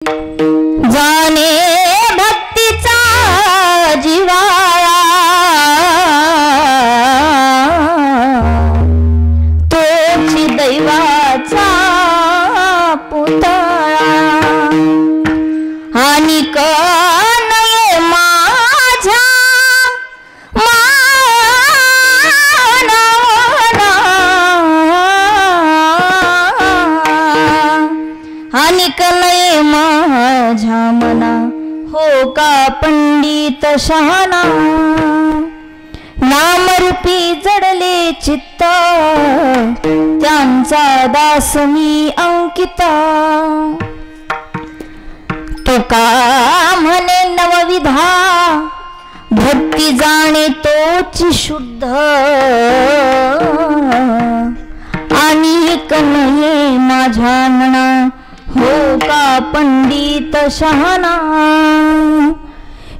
जाणे भक्तीचा जिवाळा तोची दैवाचा पुतळा आणि कनये माझ्या आणि कनये माझ्या मना हो का पंडित शहाणा नामरूपी जडले चित्त त्यांचा दास मी अंकिता तुका म्हणे नवविधा भक्ती जाणे तोची शुद्ध आणि कनये माझ्या मना हो का पंडित शहाणा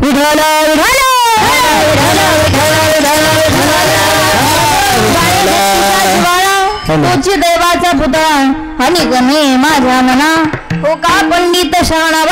विठ्ठल विठ्ठल तोची देवाचा पुतळा आणि कनये माझ्या मना हो का पंडित शहाणा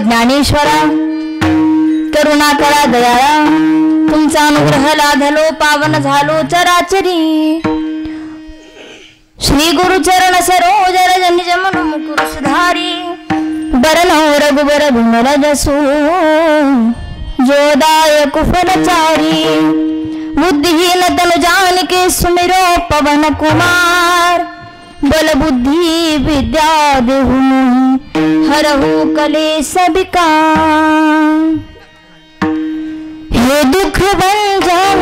ज्ञानेश्वरा करुणा करा दयाळा तुमचा अनुग्रह लाधलो पावन झालो चराचरी श्री गुरुचरण सरोज रजनिज मन मुकुर सुधारी बरनो रघुबर विमल जसु जोदाय कुफलचारी बुद्धिहीन तनु जानिके सुमिरो पवन कुमार बल बुद्धि विद्या देहु हरहु कलेश विकार हे दुख भंजन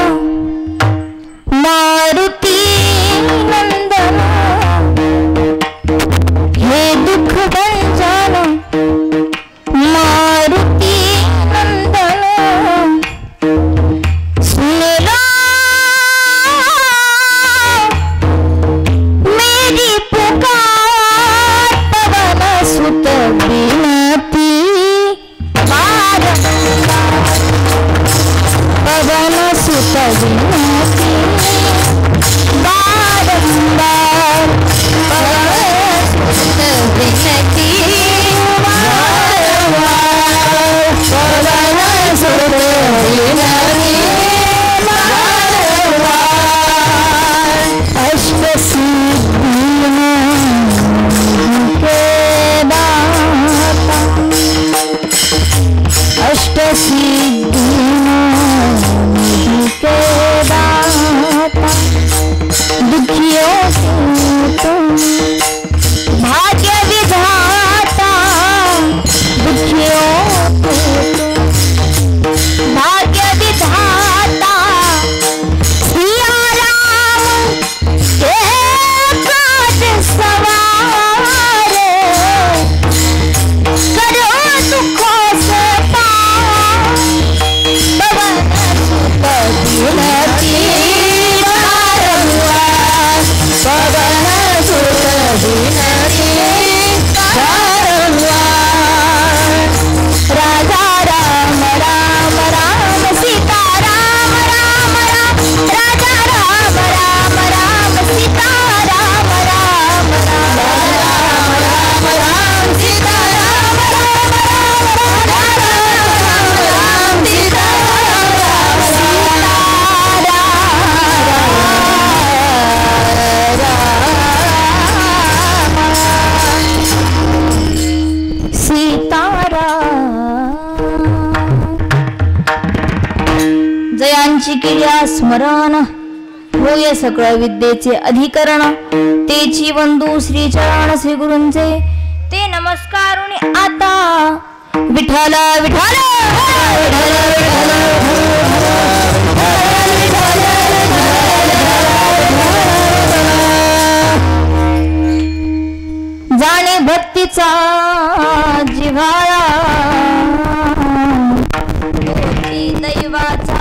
किया स्मरण होय सकळ विद्येचे अधिकरण तेची वंदू श्री चरण श्री गुरूंचे ते नमस्कारुनी आता विठ्ठल विठ्ठल जाणे भक्तीचा जिव्हाळा दैवाचा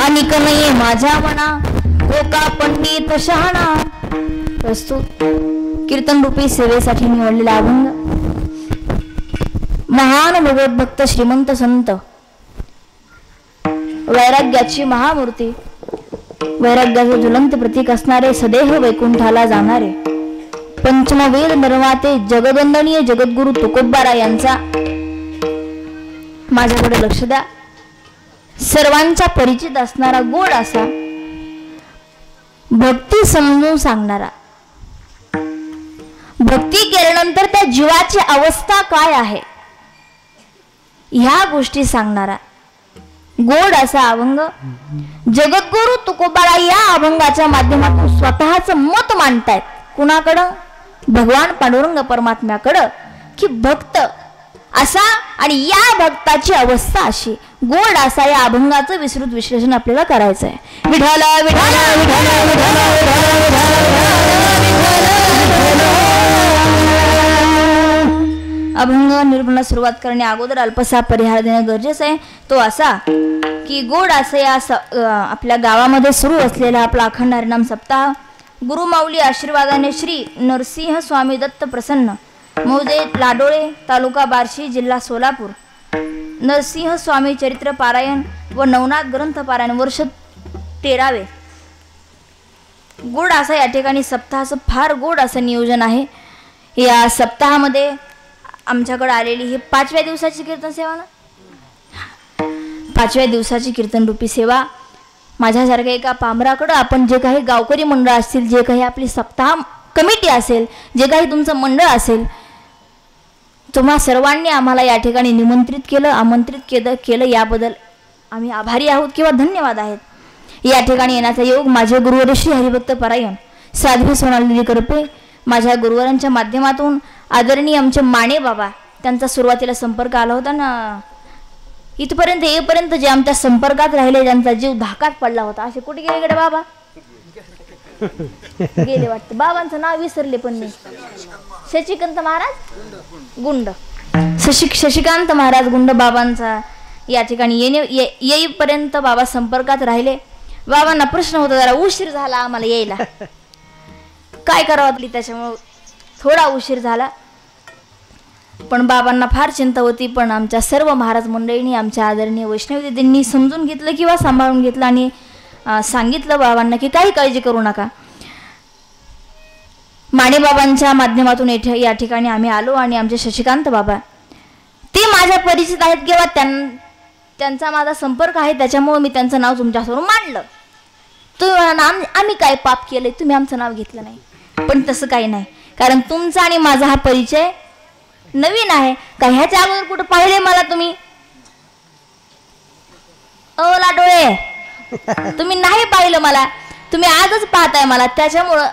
अनिक नाही माझ्या मना होका पंडित शहाणा. प्रस्तुत कीर्तन रूपी सेवेसाठी निवडलेला अभंग. महान भगवत भक्त श्रीमंत संत वैराग्याची महामूर्ती वैराग्याचे ज्वलंत प्रतीक असणारे सदैव वैकुंठाला जाणारे पंचमवेद निर्माते जगदंदनीय जगद्गुरु तुकोबारा यांचा माझ्याकडे लक्ष द्या. सर्वांचा परिचित असणारा गोड असा भक्ती समजून सांगणारा भक्ती केल्यानंतर त्या जीवाची अवस्था काय आहे ह्या गोष्टी सांगणारा गोड असा अभंग जगद्गुरु तुकोबारा या अभंगाच्या माध्यमातून स्वतःच मत मांडतायत. कुणाकडं? भगवान पांडुरंग परमात्म्याकडं की भक्त असा आणि या भक्ताची अवस्था अशी गोड असा या अभंगाचं विस्तृत विश्लेषण आपल्याला करायचं आहे. विठ्ठल विठ्ठल विठ्ठल अभंग निर्माणाला सुरुवात करण्या अगोदर अल्पसा परिहार देणं गरजेचं आहे. तो असा की गोड असं या आपल्या गावामध्ये सुरू असलेला आपला अखंड हरिनाम सप्ताह गुरुमाऊली आशीर्वादाने श्री नरसिंह स्वामी दत्त प्रसन्न मौजे लाडोळे तालुका बार्शी जिल्हा सोलापूर नरसिंह स्वामी चरित्र पारायण व नवनाथ ग्रंथ पारायण वर्ष 13वे. गोड असं या ठिकाणी सप्ताहाचं फार गोड असं नियोजन आहे. या सप्ताहामध्ये आमच्याकडे आलेली ही 5व्या दिवसाची कीर्तन सेवा ना 5व्या दिवसाची कीर्तन रूपी सेवा. माझ्यासारख्या एका पामराकडं आपण जे काही गावकरी मंडळ असतील जे काही आपली सप्ताह कमिटी असेल जे काही तुमचं मंडळ असेल तुम्हा सर्वांनी आम्हाला या ठिकाणी निमंत्रित आमंत्रित केलं याबद्दल आम्ही आभारी आहोत किंवा धन्यवाद आहेत. या ठिकाणी येण्याचा योग माझे गुरुवर श्री हरिभक्त परायण साध्वी सोनाली करपे माझ्या गुरुवरांच्या माध्यमातून आदरणीय आमचे माने बाबा त्यांचा सुरुवातीला संपर्क आला होता ना इथपर्यंत येईपर्यंत जे आमच्या संपर्कात राहिले ज्यांचा जीव धाकात पडला होता असे कुठे गेले कडे बाबा गेले वाटतं. बाबांचं नाव विसरले पण मी. शशिकांत महाराज गुंड शशिकांत महाराज गुंड बाबांचा या ठिकाणी येईपर्यंत बाबा संपर्कात राहिले. बाबांना प्रश्न होता जरा उशीर झाला आम्हाला यायला काय करावं त्याच्यामुळे थोडा उशीर झाला पण बाबांना फार चिंता होती. पण आमच्या सर्व महाराज मंडळींनी आमच्या आदरणीय वैष्णवी दिदींनी समजून घेतलं किंवा सांभाळून घेतलं आणि सांगितलं बाबांना की काही काळजी करू नका. माणेबाबांच्या माध्यमातून या ठिकाणी आम्ही आलो आणि आमचे शशिकांत बाबा ते माझ्या परिचित आहेत किंवा त्यांचा माझा संपर्क आहे, त्याच्यामुळे मी त्यांचं नाव तुमच्यासमोर मांडलं. तुम्ही आम्ही काय पाप केले, तुम्ही आमचं नाव घेतलं नाही. पण तसं काही नाही, कारण तुमचा आणि माझा हा परिचय नवीन आहे. का ह्याच्या अगोदर कुठं पाहिले मला तुम्ही? लाडोळे तुम्ही नाही पाहिलं मला, तुम्ही आजच पाहताय मला. त्याच्यामुळं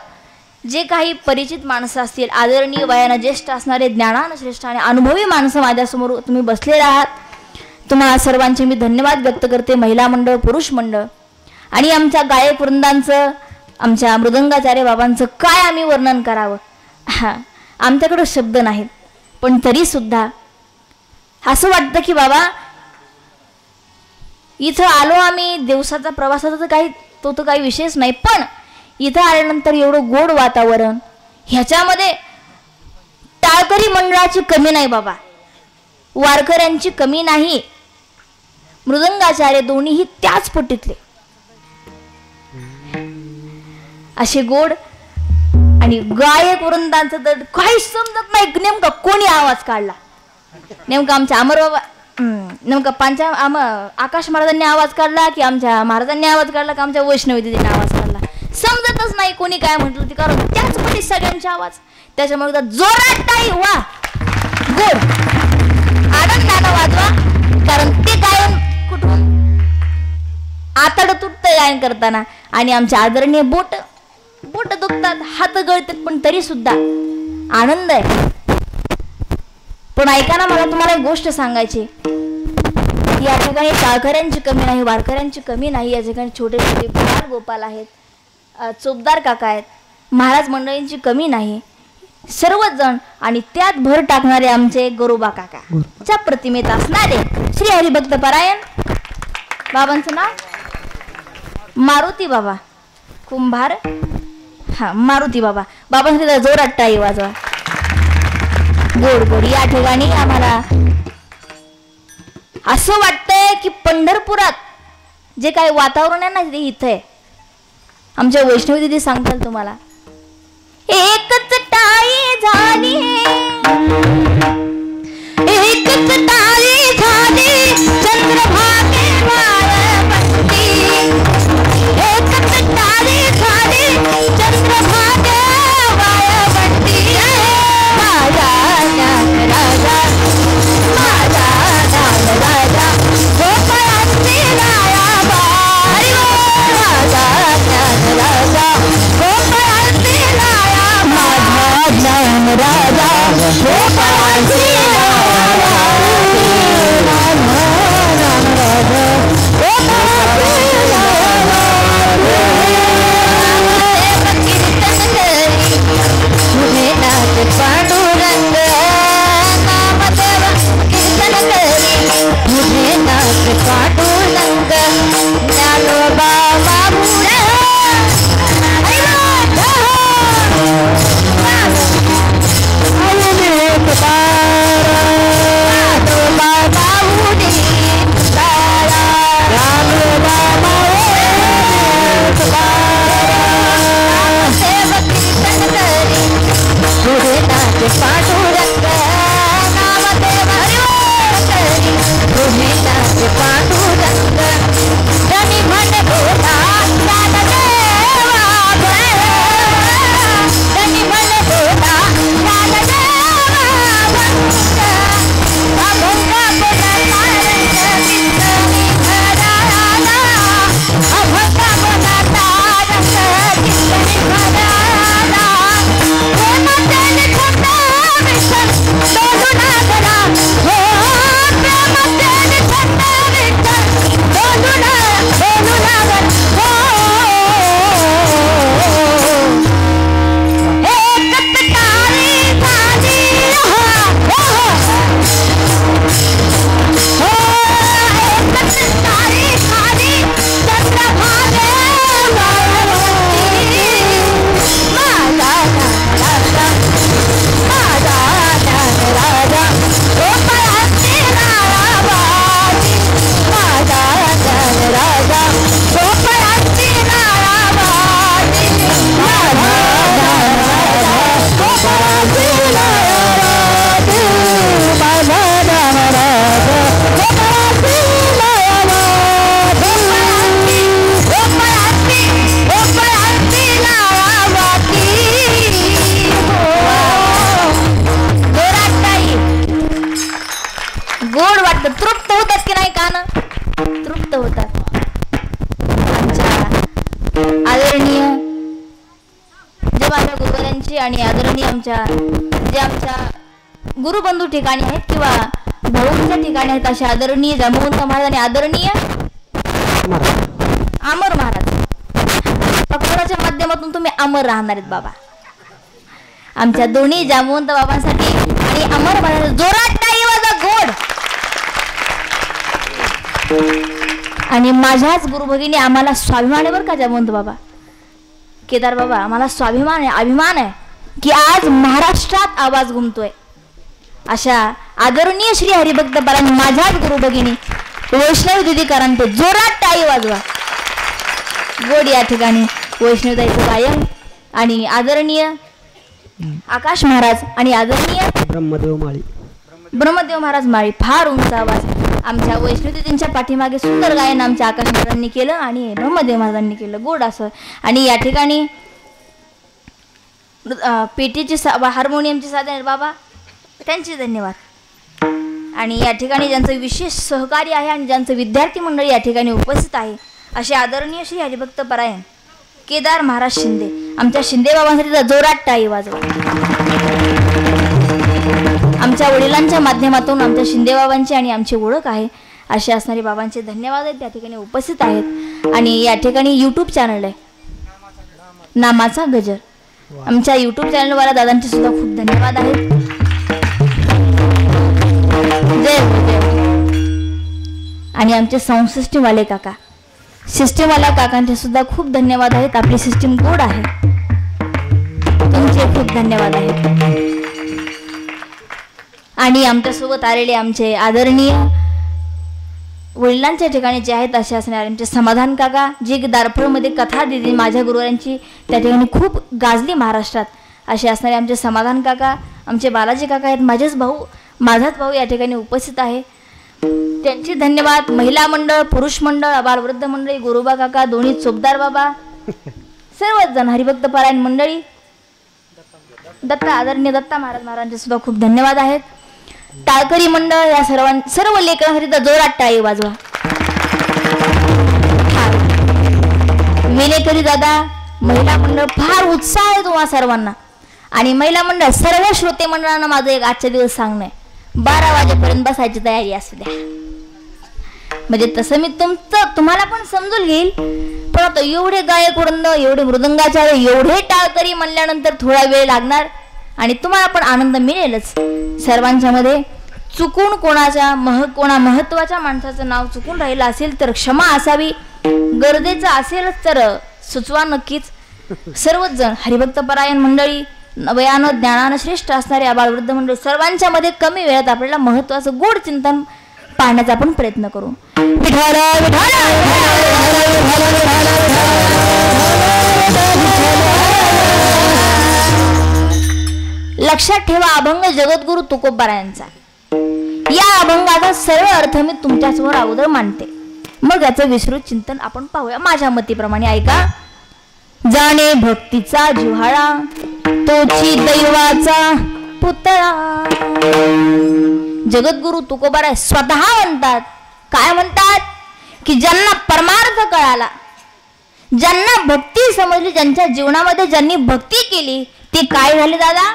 जे काही परिचित माणसं असतील, आदरणीय वयानं ज्येष्ठ असणारे, ज्ञानानं श्रेष्ठ आणि अनुभवी माणसं माझ्यासमोर तुम्ही बसलेले आहात, तुम्हाला सर्वांचे मी धन्यवाद व्यक्त करते. महिला मंडळ, पुरुष मंडळ आणि आमच्या गायक वृंदांचं, आमच्या मृदंगाचार्य बाबांचं काय आम्ही वर्णन करावं. आमच्याकडे शब्द नाहीत. पण तरी सुद्धा असं वाटतं की बाबा इथं आलो आम्ही. दिवसाचा प्रवासाचा तर काही विशेष नाही, पण इथं आल्यानंतर एवढं गोड वातावरण, ह्याच्यामध्ये टाळकरी मंडळाची कमी नाही बाबा, वारकऱ्यांची कमी नाही, मृदंगाचार्य दोन्हीही त्याच पट्टीतले. असे गोड आणि गायक वृंदांचं तर काही समजत नाही नेमका कोणी आवाज काढला. नेमका आमच्या अमरबाबा, नेमका आकाश महाराजांनी आवाज काढला की आमच्या महाराजांनी आवाज काढला की आमच्या वैष्णवी दिदीने आवाज काढला, समजतच नाही कोणी काय म्हटलं ते. कारण त्याच पट्टीत सगळ्यांचे आवाज, त्याच्यामुळे जोरात टाळी वा, गोड आनंदानं वाजवा. कारण ते गायन कुठून आतड तुटतं गायन करताना, आणि आमच्या आदरणीय बोट दुखतात, हात गळतात, पण तरी सुद्धा आनंद आहे. पण ऐका ना, मला तुम्हाला एक गोष्ट सांगायची. या ठिकाणी टाळकऱ्यांची कमी नाही, वारकऱ्यांची कमी नाही. या ठिकाणी छोटे छोटे बाल गोपाल आहेत, चोपदार काका आहेत, महाराज मंडळींची कमी नाही. सर्वच जण, आणि त्यात भर टाकणारे आमचे गरोबा काकाच्या प्रतिमेत असणारे श्री हरिभक्त परायण बाबांचं नाव मारुती बाबा कुंभार. मारुती बाबा, बाबांसाठी जोरात टाळी वाजवा. गोड गोड. या ठिकाणी आम्हाला असं वाटतंय की पंढरपुरात जे काही वातावरण आहे ना ते इथं आहे. आमच्या वैष्णवी दिदी सांगताल तुम्हाला, एकच टाळी झाली, एकच टाळी झाली, चंद्रभागे वाळवंटी, एकच टाळी झाली, चंद्रभागे वाळवंटी. माझा ज्ञानराजा, माझा ज्ञानराजा, गोपाळांची लायाबा, माझा ज्ञानराजा, गोपाळांची लायाबा, माझा ज्ञानराजा, गोपाळ बाबांची आणि आदरणीय आमच्या गुरुबंधू ठिकाणी आहेत किंवा भाऊंच्या ठिकाणी आहेत असे आदरणीय जांबुवंत महाराज आणि आदरणीय अमर महाराज. पक्षाच्या माध्यमातून तुम्ही अमर राहणार आहेत बाबा. आमच्या दोन्ही जांबुवंत बाबांसाठी आणि अमर महाराज जोरात टाळी वाजवा गोड. आणि माझ्याच गुरुभगिनी आम्हाला स्वाभिमान आहे बरं का जांबुवंत बाबा, केदार बाबा, आम्हाला स्वाभिमान आहे, अभिमान आहे की आज महाराष्ट्रात आवाज घुमतोय. अशा आदरणीय श्री हरिभक्त परायण माझ्याच गुरुभगिनी वैष्णवी दिदीकरांचे जोरात टाळी वाजवा गोड. या ठिकाणी वैष्णवताईचं गायन आणि आदरणीय आकाश महाराज आणि आदरणीय ब्रह्मदेव महाराज माळी फार उंच आवाज. आमच्या वैष्णवतींच्या पाठीमागे सुंदर गायन आमच्या आकाश महाराजांनी केलं आणि ब्रह्मदेव महाराजांनी केलं गोड असं. आणि या ठिकाणी पेटीची हार्मोनियमची साधन बाबा त्यांचे धन्यवाद. आणि या ठिकाणी ज्यांचं विशेष सहकार्य आहे आणि ज्यांचं विद्यार्थी मंडळी या ठिकाणी उपस्थित आहे असे आदरणीय श्री हरिभक्त परायण केदार महाराज शिंदे. आमच्या शिंदे बाबांसाठी जोरात टाळी वाजवा. आमच्या वडिलांच्या माध्यमातून आमच्या शिंदे बाबांची आणि आमची ओळख आहे असे असणारे बाबांचे धन्यवाद आहेत त्या ठिकाणी उपस्थित आहेत. आणि या ठिकाणी यूट्यूब चॅनल आहे नामाचा गजर. आमच्या यूट्यूब चॅनलवाला दादांचे सुद्धा खूप धन्यवाद आहेत. जय आणि आमचे साऊंड सिस्टीमवाले काका सिस्टीमवाल्या काकांचे सुद्धा खूप धन्यवाद आहेत. आपली सिस्टीम गोड आहे, तुमचे खूप धन्यवाद आहेत. आणि आमच्यासोबत आलेले आमचे आदरणीय वडिलांच्या ठिकाणी जे आहेत असे असणारे आमचे समाधान काका जे दारफळमध्ये कथा दिली माझ्या गुरुवारांची त्या ठिकाणी खूप गाजली महाराष्ट्रात असे असणारे आमचे समाधान काका. आमचे बालाजी काका आहेत, माझाच भाऊ या ठिकाणी उपस्थित आहे, त्यांचे धन्यवाद. महिला मंडळ, पुरुष मंडळ, अबालवृद्ध मंडळी, गुरुबा काका, दोन्ही चोपदार बाबा, सर्वच जण हरिभक्त पारायण मंडळी, दत्ता आदरणीय दत्ता महाराजांचे सुद्धा खूप धन्यवाद आहेत. टाळकरी मंडळ या सर्व लेकरांसाठी जोरात टाळी वाजवा. विनेकरी दादा, महिला मंडळ फार उत्साह आहे तुम्हा सर्वांना. आणि महिला मंडळ सर्व श्रोते मंडळांना माझं एक आजच्या दिवस सांगणं आहे 12 वाजेपर्यंत बसायची तयारी असू द्या. म्हणजे तसं मी तुम्हाला पण समजून घेईल, पण आता एवढे गायक वृंद, एवढे मृदंगाचार्य, एवढे टाळकरी म्हणल्यानंतर थोडा वेळ लागणार आणि तुम्हाला पण आनंद मिळेलच. सर्वांच्या मध्ये चुकून कोणा महत्वाच्या माणसाचं नाव चुकून राहिलं असेल तर क्षमा असावी, गरजेचं असेलच तर सुचवा नक्कीच. सर्वच जण हरिभक्त परायण मंडळी, वयानं ज्ञानानं श्रेष्ठ असणारे आबालवृद्ध मंडळी, सर्वांच्या मध्ये कमी वेळात आपल्याला महत्वाचं गोड चिंतन पाहण्याचा आपण प्रयत्न करू. लक्षात ठेवा अभंग जगद्गुरु तुकोबारायांचा. या अभंगाचा सरळ अर्थ मी तुमच्यासमोर अगोदर मांडते, मग याचं विस्तृत चिंतन आपण पाहूया माझ्या मतीप्रमाणे. ऐका. जाणे भक्तीचा जिव्हाळा तोची दैवाचा पुतळा. जगद्गुरु तुकोबाराय स्वतः म्हणतात, काय म्हणतात की ज्यांना परमार्थ कळाला, ज्यांना भक्ती समजली, ज्यांच्या जीवनामध्ये ज्यांनी भक्ती केली ते काय झाले दादा,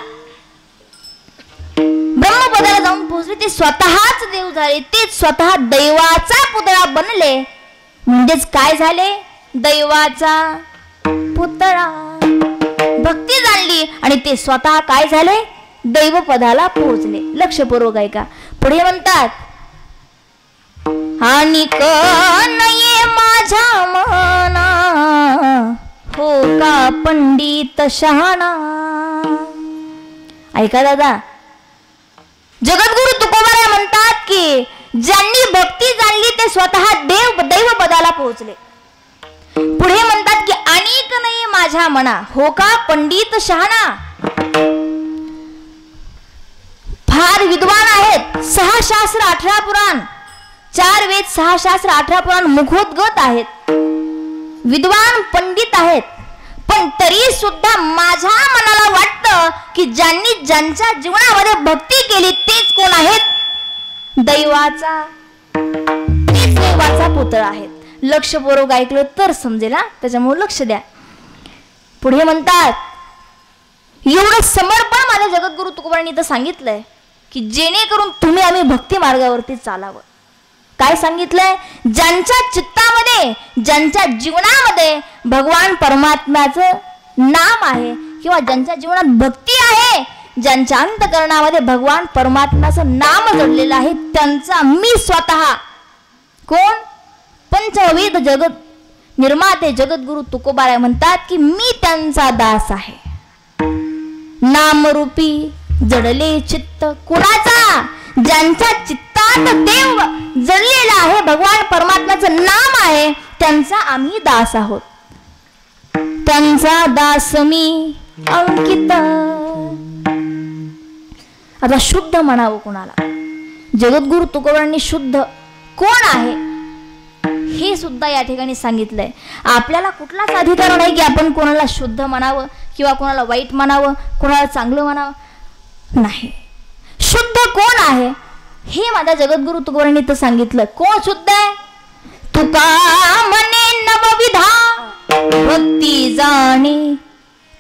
ब्रह्मपदाला जाऊन पोहोचले, ते स्वतःच देव झाले, ते स्वतः दैवाचा पुतळा बनले. म्हणजेच काय झाले, दैवाचा पुतळा. भक्ती जाणली आणि ते स्वतः काय झाले, दैव पदाला पोहोचले. लक्षपूर्वक ऐका. पुढे म्हणतात, आणि नये माझ्या मना हो का पंडित शहाणा. ऐका दादा, जगद्गुरु तुकोबाराय म्हणतात की ज्यांनी भक्ती जाणली ते स्वतः दैव पदाला पोहोचले. पुढे म्हणतात की अनेक नाही माझ्या मना हो का पंडित शहाणा. फार विद्वान आहेत, 6 शास्त्र 18 पुराण, 4 वेद 6 शास्त्र 18 पुराण मुखोद्गत आहेत, विद्वान पंडित आहेत, पण तरी सुद्धा माझ्या मनाला वाटतं की ज्यांनी ज्यांच्या जीवनामध्ये भक्ती केली तेच कोण आहेत, दैवाचा पुतळा आहेत. लक्षपूर्वक ऐकलं तर समजेल, त्याच्यामुळे लक्ष द्या. पुढे म्हणतात एवढं समर्पण माझ्या जगद्गुरु तुकोबांनी इथं सांगितलंय की जेणेकरून तुम्ही आम्ही भक्ती मार्गावरती चालावं. काय सांगितलंय? ज्यांच्या चित्तामध्ये, ज्यांच्या जीवनामध्ये भगवान परमात्म्याचं नाम आहे किंवा ज्यांच्या जीवनात भक्ती आहे, ज्यांच्या अंतकरणामध्ये भगवान परमात्म्याचं नाम जडलेलं आहे, त्यांचा मी स्वतः कोण? पंचविध जगत निर्माते जगद्गुरु तुकोबाराय म्हणतात की मी त्यांचा दास आहे. नामरूपी जडले चित्त कुणाचा? ज्यांच्या चित्तात देव जडलेला आहे, भगवान परमात्म्याचं नाम आहे, त्यांचा आम्ही दास आहोत. त्यांचा दास मी अंकित. आता शुद्ध म्हणावं कुणाला? जगद्गुरु तुकोबांनी शुद्ध कोण आहे हे सुद्धा या ठिकाणी सांगितलंय. आपल्याला कुठलाच अधिकार नाही की आपण कोणाला शुद्ध म्हणावं किंवा कोणाला वाईट म्हणावं, कोणाला चांगलं म्हणावं. नाही, शुद्ध कोण आहे हे माझ्या जगद्गुरु तुकोबांनी तर सांगितलं. कोण शुद्ध आहे? तुका म्हणे नवविधा भक्ती जाणे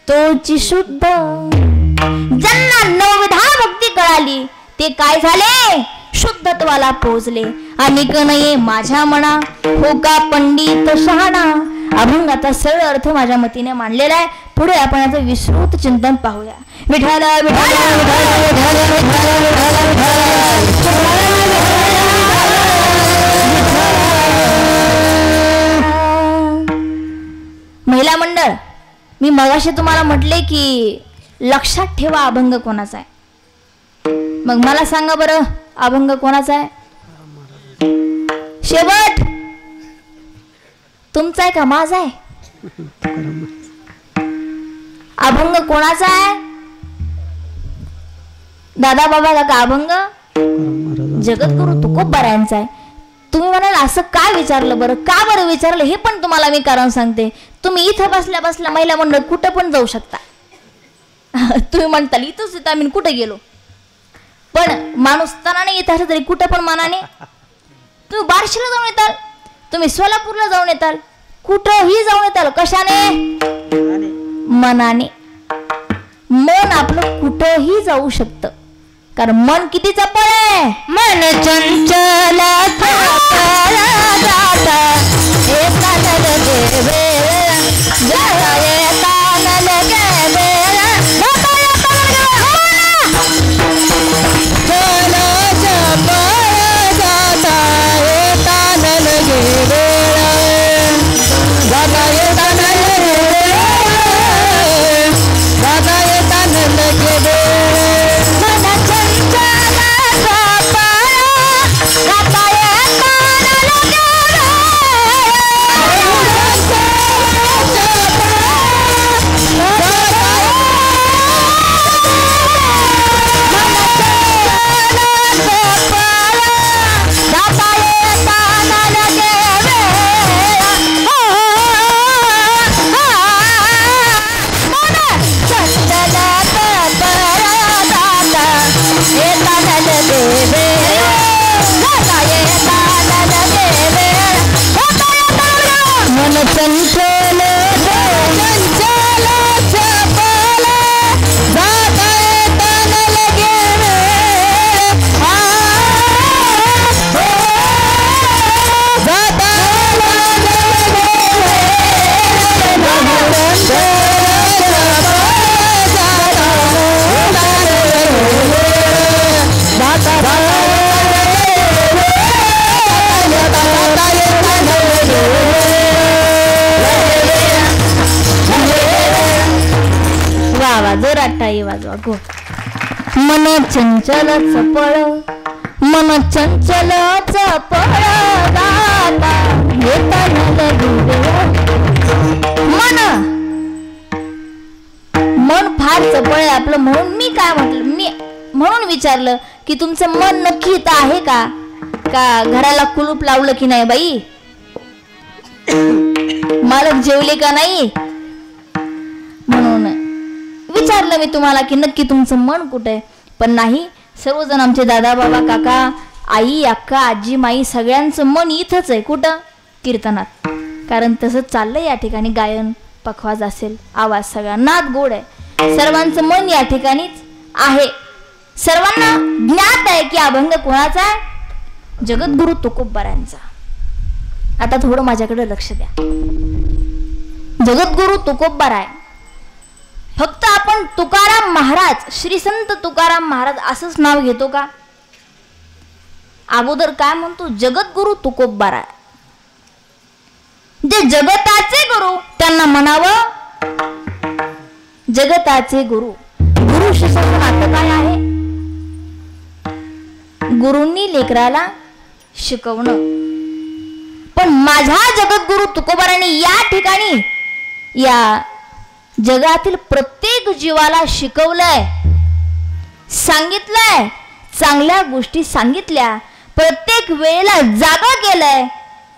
तोची शुद्ध. ज्यांना नवविधा भक्ती कळाली ते काय झाले? शुद्धत्वाला पोहोचले. आणि कनये माझ्या मना हो का पंडित शहाणा. अभंगाचा सरळ अर्थ माझ्या मतीने मांडलेला आहे. पुढे आपण याचं विस्तृत चिंतन पाहूया. विठाला महिला मंडळ, मी मगाशी तुम्हाला म्हटले की लक्षात ठेवा अभंग कोणाचा आहे. मग मला सांगा बरं, अभंग कोणाचा आहे? शेवट तुमचा आहे का माझा आहे? अभंग कोणाचा आहे? दादा बाबा काका अभंग जगद्गुरु तुकोबारायांचा आहे. तुम्ही म्हणाल असं काय विचारलं बरं? का बरं विचारलं हे पण तुम्हाला मी कारण सांगते. तुम्ही इथं बसल्या बसल्या महिला मंडळ कुठं पण जाऊ शकता. तुम्ही म्हणताल इथंच इथं आम्ही कुठं गेलो, पण माणूस तनाने येत असला तरी कुठं पण मनाने. तुम्ही बार्शीला जाऊन येताल, तुम्ही सोलापूरला जाऊन येताल, कुठंही जाऊन येताल. कशाने? मनाने. मन आपलं कुठंही जाऊ शकतं, कारण मन किती चपळ आहे. मन चंचल वाजवा. मन चंचल चपळ, मन चंचल चपळ गाता येताना मन मन फार चपळ आहे आपलं. म्हणून मी काय म्हटलं, मी म्हणून विचारलं की तुमचं मन नक्की इथं आहे का? का घराला कुलूप लावलं की नाही बाई? मालक जेवले का नाही? म्हणून विचारलं मी तुम्हाला की नक्की तुमचं मन कुठे आहे. पण नाही, सर्वजण आमचे दादा बाबा काका आई अक्का आजी माई सगळ्यांचं मन इथंच आहे. कुठं? कीर्तनात. कारण तसंच चाललंय या ठिकाणी. गायन पखवाज असेल, आवाज सगळा नाद गोड आहे. सर्वांचं मन या ठिकाणीच आहे. सर्वांना ज्ञात आहे की अभंग कोणाचा आहे? जगद्गुरु तुकोबारायांचा. आता थोडं माझ्याकडे लक्ष द्या. जगद्गुरु तुकोबाराय. फक्त आपण तुकाराम महाराज, श्री संत तुकाराम महाराज असंच नाव घेतो का? अगोदर काय म्हणतो? जगद्गुरु तुकोबाराय. जे जगताचे गुरु त्यांना म्हणावं जगताचे गुरु. गुरु शिष्याचं नातं काय आहे? गुरूंनी लेकराला शिकवणं. पण माझा जगद्गुरु तुकोबारांनी या ठिकाणी या जगातील प्रत्येक जीवाला शिकवलंय, सांगितलंय, चांगल्या गोष्टी सांगितल्या, प्रत्येक वेळेला जागा केलंय.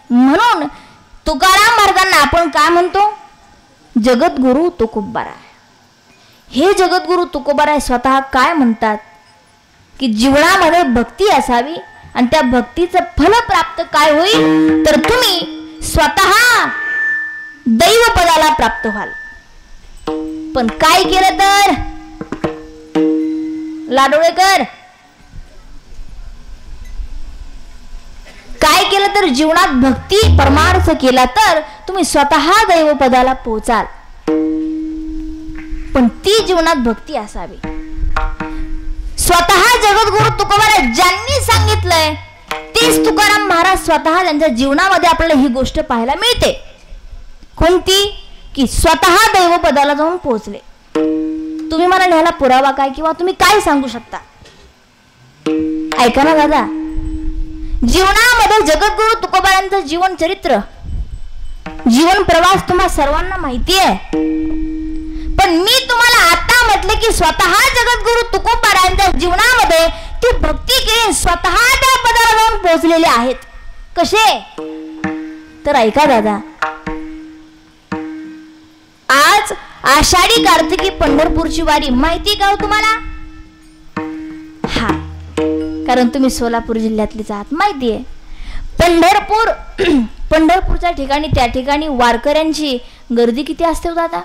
म्हणून तुकाराम महाराजांना आपण काय म्हणतो? जगद्गुरु तुकोबाराय. हे जगद्गुरु तुकोबाराय स्वतः काय म्हणतात की जीवनामध्ये भक्ती असावी आणि त्या भक्तीचं फल प्राप्त काय होईल तर तुम्ही स्वतः दैवपदाला प्राप्त व्हाल. पण काय केलं तर लाडोळेकर, काय केलं तर जीवनात भक्ती परमार्थ केला तर तुम्ही स्वतः दैवपदाला पोहोचाल. पण ती जीवनात भक्ती असावी. स्वतः जगद्गुरु तुकोबाराय ज्यांनी सांगितलंय तेच तुकाराम महाराज स्वतः त्यांच्या जीवनामध्ये आपल्याला ही गोष्ट पाहायला मिळते. कोणती? की स्वतः दैवपदाला जाऊन पोहोचले. तुम्ही मला ह्याला पुरावा काय किंवा तुम्ही काय सांगू शकता? ऐका ना दादा, जीवनामध्ये जगद्गुरु तुकोबारायांचं जीवन चरित्र, जीवन प्रवास तुम्हा सर्वांना माहिती आहे. पण मी तुम्हाला आता म्हटलं की स्वतः जगद्गुरु तुकोबारायांच्या जीवनामध्ये ती भक्ती केली, स्वतः त्या पदाला जाऊन पोहोचलेले आहेत. कसे? तर ऐका दादा, आज आषाढी कार्तिकी पंढरपूरची वारी माहिती का हो तुम्हाला? हा, कारण तुम्ही सोलापूर जिल्ह्यातलीच आहात, माहितीये. पंढरपूरच्या ठिकाणी त्या ठिकाणी वारकऱ्यांची गर्दी किती असते हो दादा?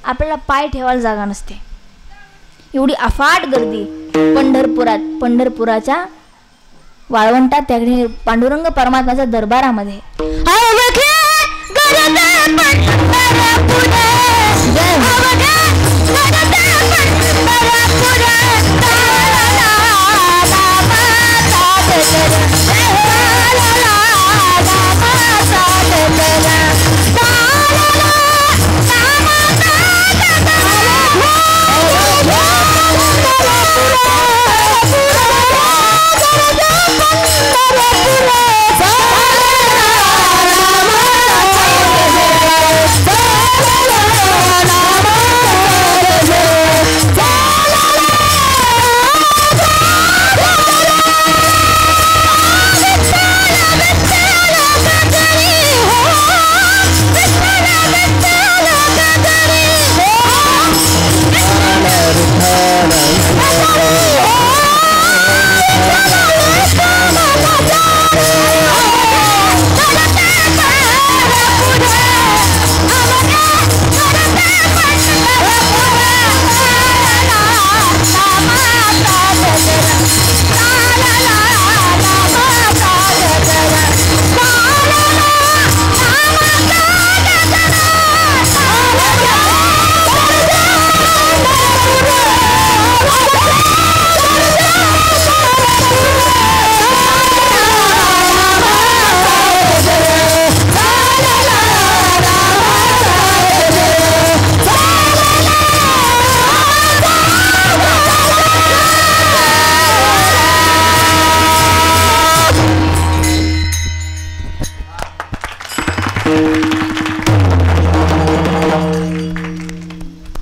आपल्याला पाय ठेवायला जागा नसते, एवढी अफाट गर्दी पंढरपुराच्या वाळवंटात त्या पांडुरंग परमात्म्याच्या दरबारामध्ये.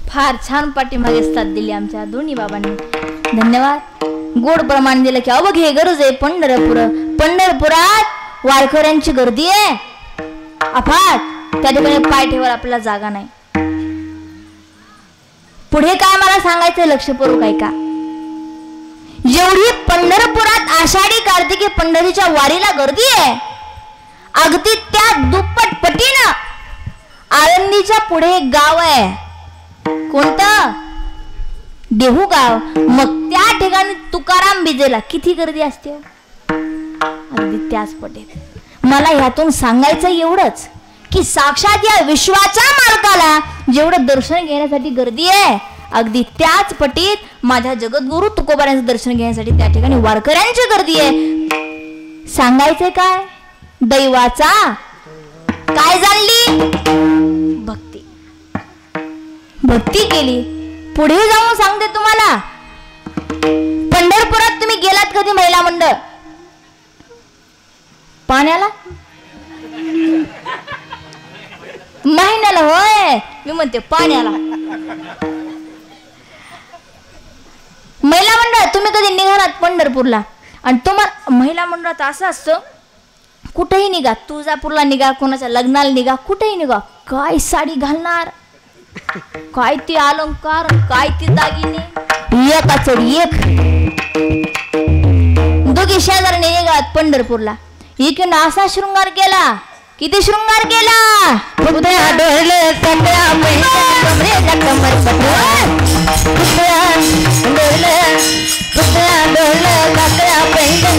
फार छान पाठीमागे साथ दिली आमच्या दोन्ही बाबांनी, धन्यवाद. गोड प्रमाण दिलं की अवघे गरज आहे पंढरपुरात वारकऱ्यांची गर्दी आहे अफाट, त्या ठिकाणी पाय ठेवायला आपल्याला जागा नाही. पुढे काय मला सांगायचं लक्षपूर्वक ऐका. एवढी पंढरपुरात आषाढी कार्तिकी पंढरीच्या वारीला गर्दी आहे, अगदी त्या दुप्पट पटीनं आळंदीच्या पुढे एक गाव आहे. कोणतं? देहूगाव, मग त्या ठिकाणी तुकाराम बीजेला किती गर्दी असते हो? अगदी त्याच पटेल. मला ह्यातून सांगायचं एवढंच की साक्षात या विश्वाच्या मालकाला जेवढं दर्शन घेण्यासाठी गर्दी आहे, अगदी त्याच पटीत माझ्या जगद्गुरु तुकोबारांचं दर्शन घेण्यासाठी त्या ठिकाणी वारकऱ्यांची गर्दी आहे. सांगायचंय काय? दैवाचा काय जाणली? भक्ती. भक्ती केली. पुढे जाऊन सांगते तुम्हाला, पंढरपुरात तुम्ही गेलात कधी महिला मंडळ पाण्याला? महिन्याला? होय, मी म्हणते पाण्याला. महिला मंडळ तुम्ही कधी निघालात पंढरपूरला आणि तुम्हाला महिला मंडळात असं असतं, कुठेही निघा, तुळजापूरला निघा, कोणाच्या लग्नाला निघा, कुठेही निघा, काय साडी घालणार, काय ती अलंकार, काय ती दागिने, एका चढी एक. दोघी शेजारने निघालात पंढरपूरला, इकडून असा शृंगार केला. किती शृंगार केला? पुतळ्या डोळले सगळ्या कमरेला कमर पटलं, पुतळ्या डोळले सगळ्या पैंजण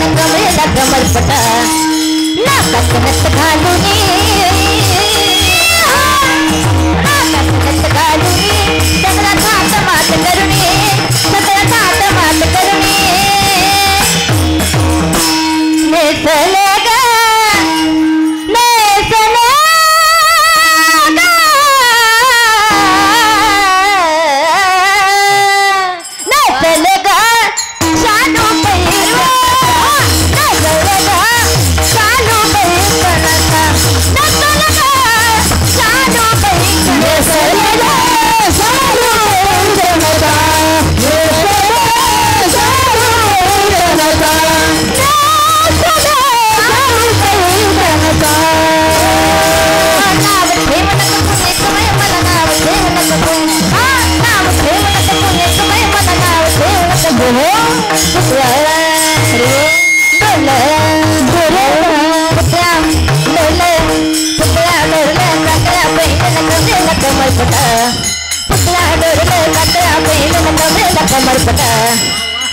कमरेला कमर पटलं,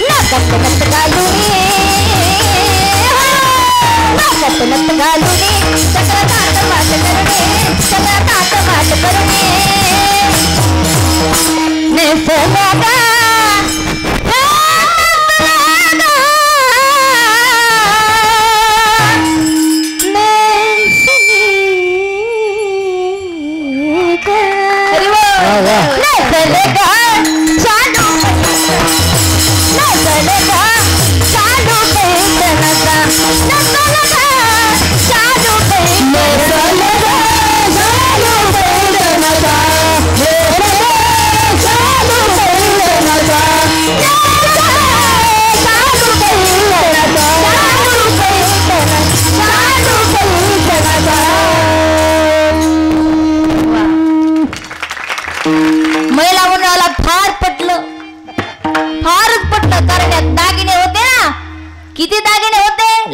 नाकात नथ घालून, नाकात नथ घालून, सगळा थाट मात करून, सगळा थाट मात करून नेसले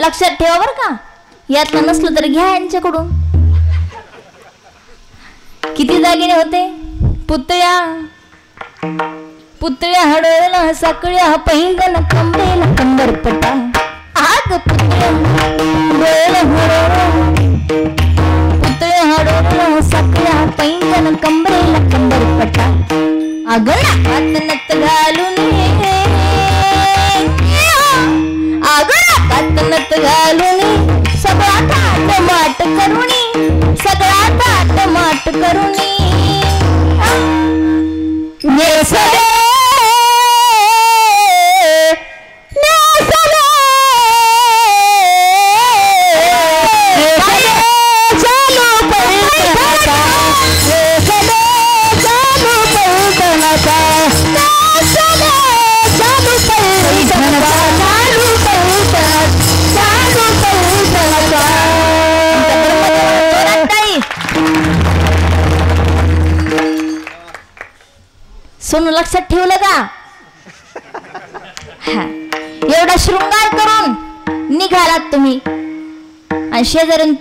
लक्षात ठेवा बर का. यातलं नसलं तर घ्या यांच्याकडून. किती दागिने होते? पुतळ्या पुतळ्या हडवला साकळ्या पैंजण कंबरेला कंबरपटा. आग पुतळ्या पुतळ्या हडवला साकळ्या पैंजण कंबरेला कंबरपटा. अग नाकात नथ घालून, अग नाकात नथ घालून, सगळा थाट माट करुणी, सगळा थाट माट करुणी नेसले नेसले चालू पैठणाचा, नेसले चालू पैठणाचा, नेसले चालू पैठणाचा, चालू पैठणाचा, चालू पैठणाचा. सोनू लक्षात ठेवलं का? एवढा शृंगार करून निघालात तुम्ही आणि शेजारीन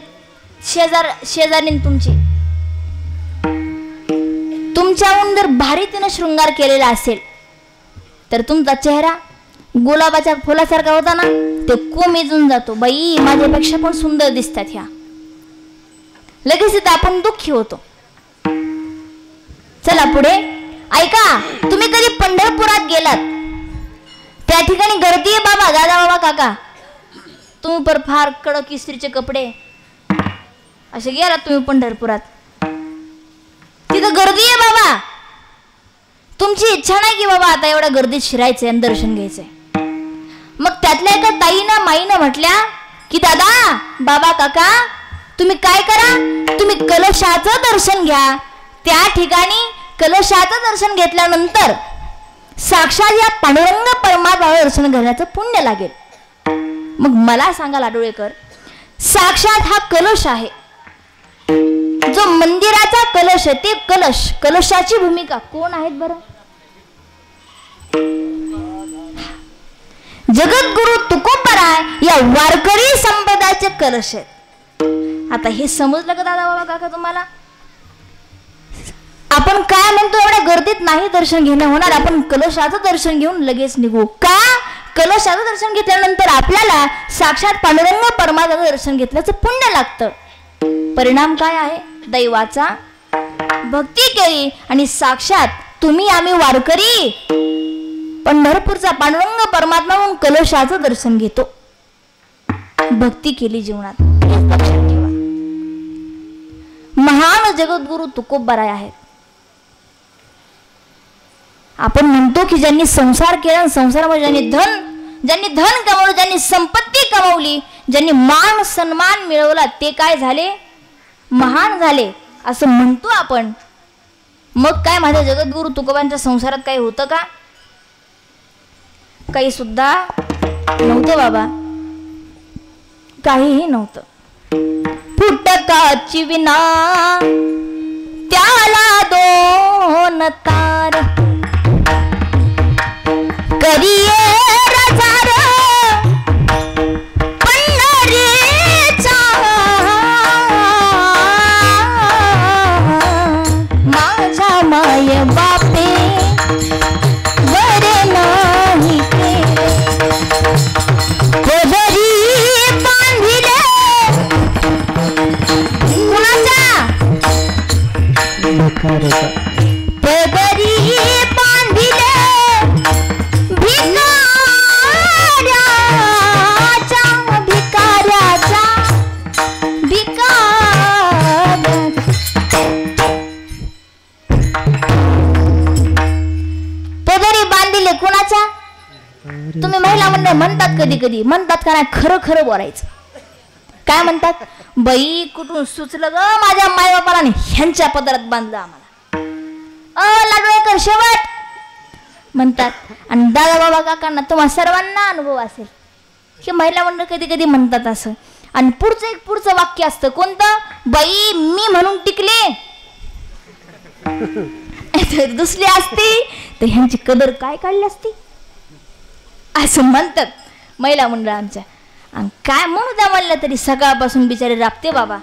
तुमच्याहून जर भारी तिनं शृंगार केलेला असेल तर तुमचा चेहरा गुलाबाच्या फुलासारखा होता ना, ते कोमेजून जातो. बाई माझ्यापेक्षा पण सुंदर दिसतात ह्या. लगेच तिथं आपण दुःखी होतो. चला पुढे ऐका. तुम्ही कधी पंढरपुरात गेलात, त्या ठिकाणी गर्दी आहे बाबा, दादा बाबा काका. तुम्ही पर फार कडक इस्त्रीचे कपडे असे गेलात तुम्ही पंढरपुरात, तिथं गर्दी आहे बाबा. तुमची इच्छा नाही की बाबा आता एवढ्या गर्दीत शिरायचंय आणि दर्शन घ्यायचंय. मग त्यातल्या एका ताईनं माईनं म्हटल्या की दादा बाबा काका तुम्ही काय करा, तुम्ही कलशाचं दर्शन घ्या. त्या ठिकाणी कलशाचं दर्शन घेतल्यानंतर साक्षात या पांडुरंग परमात्म्याचं दर्शन घेण्याचं पुण्य लागेल. मग मला सांगा लाडोळेकर, साक्षात हा कलश आहे, जो मंदिराचा कलश आहे, ते कलशाची भूमिका कोण आहेत बरं? जगद्गुरु तुकोबराय या वारकरी संप्रदायाचे कलश आहेत. आता हे समजलं का दादा बाबा काका तुम्हाला? आपण काय म्हणतो, एवढ्या गर्दीत नाही दर्शन घेणं होणार, आपण कलशाचं दर्शन घेऊन लगेच निघू का? कलशाचं दर्शन घेतल्यानंतर आपल्याला साक्षात पांडुरंग परमात्म्याचं दर्शन घेतल्याचं पुण्य लागतं. परिणाम काय आहे? दैवाचा भक्ती केली आणि साक्षात तुम्ही आम्ही वारकरी पंढरपूरचा पांडुरंग परमात्मा म्हणून कलशाचं दर्शन घेतो. भक्ती केली जीवनात. लक्षात ठेवा, महान जगद्गुरु तुकोबराय आहेत. आपण म्हणतो की ज्यांनी संसार केला, संसारामध्ये ज्यांनी धन कमवलं, ज्यांनी संपत्ती कमवली, ज्यांनी मान सन्मान मिळवला, ते काय झाले? महान झाले असं म्हणतो आपण. मग काय माझ्या जगद्गुरु तुकोबांच्या संसारात काही होतं का? काही सुद्धा नव्हतं बाबा, काहीही नव्हतं. फुटकाची विना त्याला दोन तार, करिये रजार पंढरीचा, माझ्या माय बापे बरे नाही केले, पदरी बांधिले कुणाच्या? पदरी बांधिले पदरी बांधिले कुणाच्या? तुम्ही महिला मंडळ म्हणतात, कधी कधी म्हणतात का नाही, खरं खरं बोलायचं. काय म्हणतात? बाई कुठून सुचलं ग माझ्या मायबापाला, ह्यांच्या पदरात बांधलं आम्हाला. लाडोळेकर शेवट म्हणतात. आणि दादा बाबा काकांना तुम्हाला सर्वांना अनुभव असेल की महिला मंडळ कधी कधी म्हणतात असं. आणि पुढचं वाक्य असतं कोणतं? बाई मी म्हणून टिकले, दुसरी असती तर ह्यांची कदर काय काढली असती, असं म्हणतात महिला मंडळ आमच्या. आणि काय म्हणू द्या म्हणलं तरी सकाळपासून बिचारे राबते बाबा.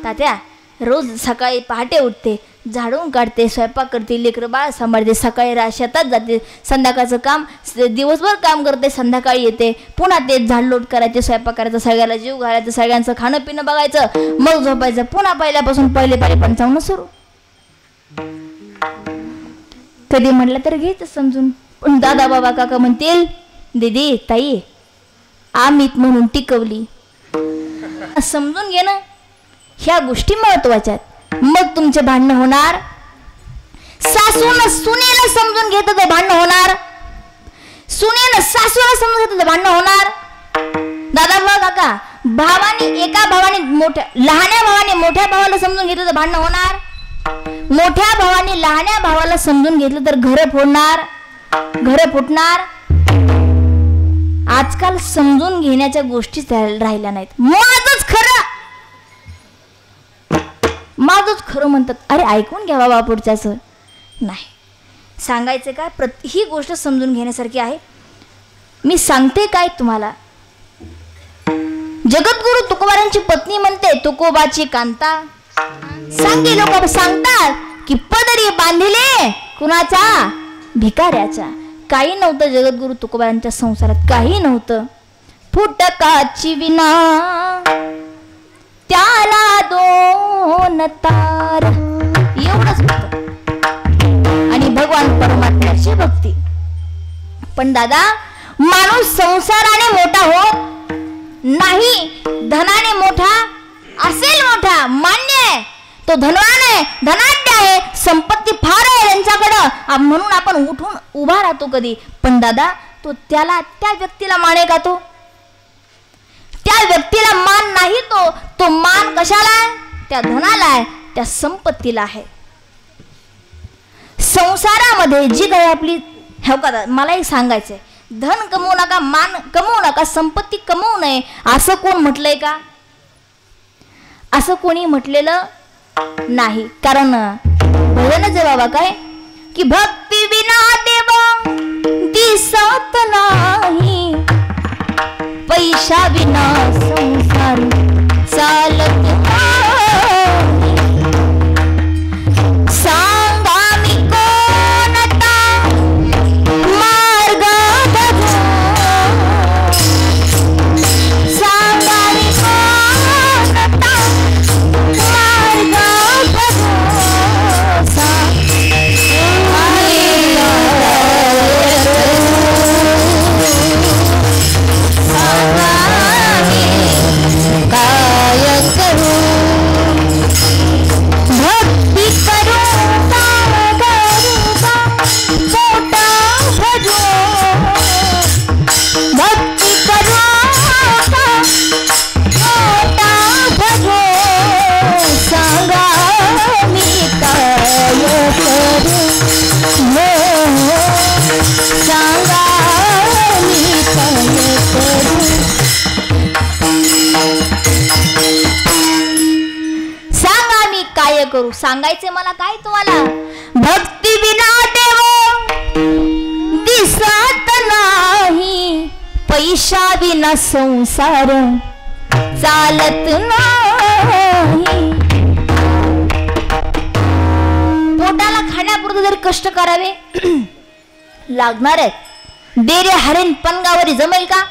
तात्या रोज सकाळी पहाटे उठते, झाडून काढते, स्वयंपाक करते, लेकरं बाळ सांभाळते, सकाळी शेतात जाते, संध्याकाळचं काम दिवसभर काम करते, संध्याकाळी येते, पुन्हा ते झाडलोट करायचे, स्वयंपाक करायचं, सगळ्याला जीव घालायचं, सगळ्यांचं खाणं पिणं बघायचं, मग झोपायचं, पुन्हा पहिल्यापासून पहिले 55 सुरू. कधी म्हटलं तर घ्यायचं समजून. पण दादा बाबा काका म्हणतील, दीदी ताई आम्हीत म्हणून टिकवली, समजून घे ना, ह्या गोष्टी महत्वाच्या आहेत. मग तुमचे भांडण होणार. सासून सुनेला समजून घेत तर भांडण होणार, सुनेनं सासूला समजून घेत तर भांडण होणार. दादा बाबा काका एका भावाने लहान्या भावाने मोठ्या भावाला समजून घेतलं तर भांडण होणार, मोठ्या भावाने लहान्या भावाला समजून घेतलं तर घर फुटणार. आजकाल समजून घेण्याच्या गोष्टीच राहिल्या नाहीत. माझंच खरं म्हणतात. अरे ऐकून घ्या बाबा पुढच्याच नाही सांगायचं काय, ही गोष्ट समजून घेण्यासारखी आहे. मी सांगते काय तुम्हाला. जगद्गुरु तुकोबारांची पत्नी म्हणते, तुकोबाची कांता सांगे लोक सांगतात की पदरी बांधिले कुणाचा? भिकाऱ्याचा. काही नव्हतं जगद्गुरु तुकोबारांच्या संसारात, काही नव्हतं. फुटकाची विना त्याला दोन तार, एवढंच होतं. आणि भगवान परमात्म्याची भक्ती. पण दादा, माणूस संसाराने मोठा होत नाही, धनाने मोठा असेल, मोठा मान्य आहे, तो धनवान आहे, धनाढ्य आहे, संपत्ती फार आहे त्यांच्याकडं, म्हणून आपण उठून उभा राहतो कधी. पण दादा, तो त्या व्यक्तीला माने का? त्या व्यक्तीला मान नाही. तो मान कशाला आहे? त्या धनाला आहे, त्या संपत्तीला आहे. संसारामध्ये जी काही आपली, हो का, मला एक सांगायचंय, धन कमवू नका, मान कमवू नका, संपत्ती कमवू नये, असं कोण म्हटलंय का? असं कोणी म्हटलेलं नाही. कारण भजनच आहे बाबा काय, की भक्ती विना देव दिसत नाही, पैशा विना संसार चालत नाही. सांगा मी कोणता मार्ग बघू, सांगा मी कोणता मार्ग बघू, करू. सांगायचे मला काय तुम्हाला, भक्ती विना देव दिसत नाही, पैशा विना संसार चालत नाही. पोटाला खाण्यापुरतं जरी कष्ट करावे लागणार आहेत. डेरे हरेन पनगावरी जमेल का?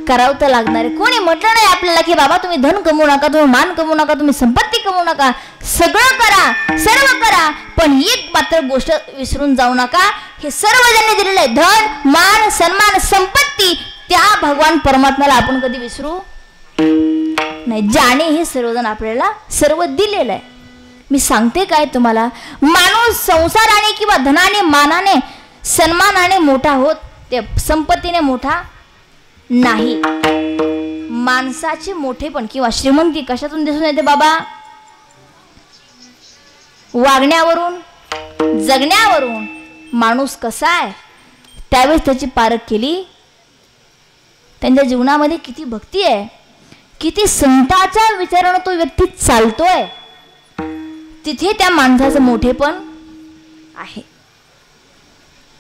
करावं तर लागणार आहे. कोणी म्हटलं नाही आपल्याला की बाबा तुम्ही धन कमवू नका, तुम्ही मान कमवू नका, तुम्ही संपत्ती कमवू नका, सगळं करा, सर्व करा, पण एक मात्र गोष्ट विसरून जाऊ नका, हे सर्व ज्यांनी दिलेलं आहे, धन मान सन्मान संपत्ती, त्या भगवान परमात्म्याला आपण कधी विसरू नाही, ज्याने हे सर्वजण आपल्याला सर्व दिलेलं आहे. मी सांगते काय तुम्हाला, माणूस संसाराने किंवा धनाने मानाने सन्मानाने मोठा होत, ते संपत्तीने मोठा नाही. माणसाचे मोठेपण किंवा श्रीमंती कशातून दिसून येते बाबा? वागण्यावरून, जगण्यावरून. माणूस कसा आहे त्यावेळेस त्याची पारख केली, त्यांच्या जीवनामध्ये किती भक्ती आहे, किती संतांच्या विचारानं तो व्यक्ती चालतोय, तिथे त्या माणसाचं मोठेपण आहे.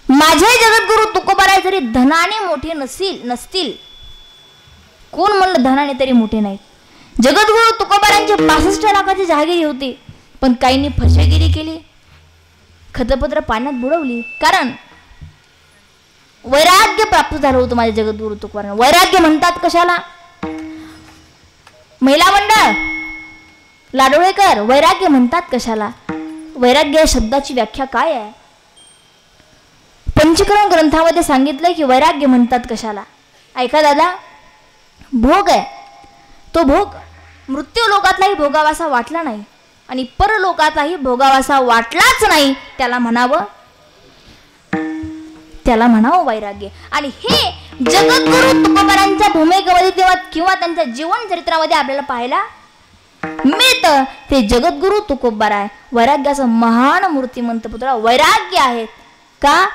माझे जगद्गुरु तुकोबाराय जरी धनाने मोठे नसतील, कोण म्हणलं धनाने तरी मोठे नाहीत. जगद्गुरु तुकोबारांची 65 लाखाची जहागिरी होती, पण काहींनी फसवेगिरी केली, खतपत्र पाण्यात बुडवली. कारण वैराग्य प्राप्त झालं होतं माझ्या जगद्गुरु तुकोबारांना. वैराग्य म्हणतात कशाला? महिला मंडळ लाडोळेकर, वैराग्य म्हणतात कशाला? वैराग्य या शब्दाची व्याख्या काय आहे? पंचकरण ग्रंथामध्ये सांगितलंय की वैराग्य म्हणतात कशाला. ऐका दादा, भोग आहे, तो भोग मृत्यू लोकातलाही भोगावासा वाटला नाही आणि परलोकातलाही भोगावासा वाटलाच नाही, त्याला म्हणावं वैराग्य. आणि हे जगद्गुरु तुकोबारांच्या भूमिकेमध्ये तेव्हा किंवा त्यांच्या जीवन चरित्रामध्ये आपल्याला पाहायला मिळतं. ते जगद्गुरु तुकोबाराय वैराग्याचा महान मूर्तिमंत पुतळा, वैराग्य आहेत का?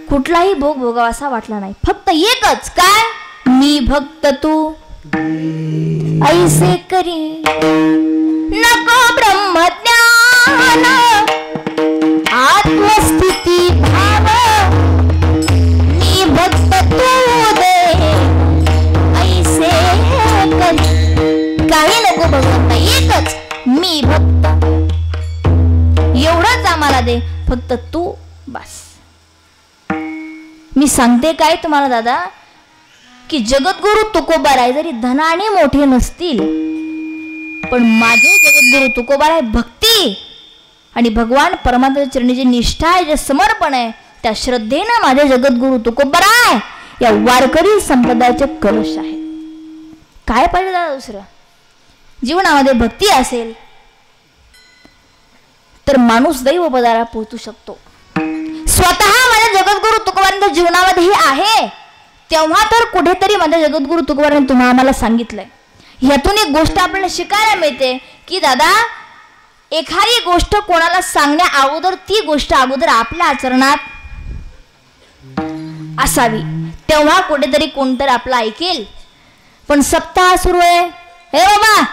कुठलाही भोग भोगावासा वाटला नाही, फक्त एकच काय, मी भक्त तू ऐसे करी नको ब्रह्मज्ञान आत्मस्थिती भाव, मी भक्त तू दे ऐसे करी. काही नको भगवंता, एकच मी भक्त, एवढंच आम्हाला दे, फक्त तू बस. मी सांगते काय तुम्हाला दादा, की जगद्गुरु तुकोबाराय जरी धनाने मोठे नसतील, पण माझे जगद्गुरु तुकोबाराय भक्ती आणि भगवान परमात्म्याच्या चरणी जी निष्ठा आहे, जे समर्पण आहे, त्या श्रद्धेनं माझे जगद्गुरु तुकोबाराय या वारकरी संप्रदायाचे कलश आहे. काय पाहिजे दादा दुसरं? जीवनामध्ये भक्ती असेल तर माणूस दैव पदाला पोहोचू शकतो. स्वतः माझ्या जगद्गुरु तुकोबारांच्या जीवनामध्ये हे आहे, तेव्हा तर कुठेतरी माझ्या जगद्गुरु तुकोबारांनी तुम्हाला आम्हाला सांगितलंय. ह्यातून एक गोष्ट आपल्याला शिकायला मिळते की दादा, एखादी गोष्ट कोणाला सांगण्या अगोदर ती गोष्ट अगोदर आपल्या आचरणात असावी, तेव्हा कुठेतरी कोणतरी आपलं ऐकेल. पण सप्ताह सुरू आहे, हे बाबा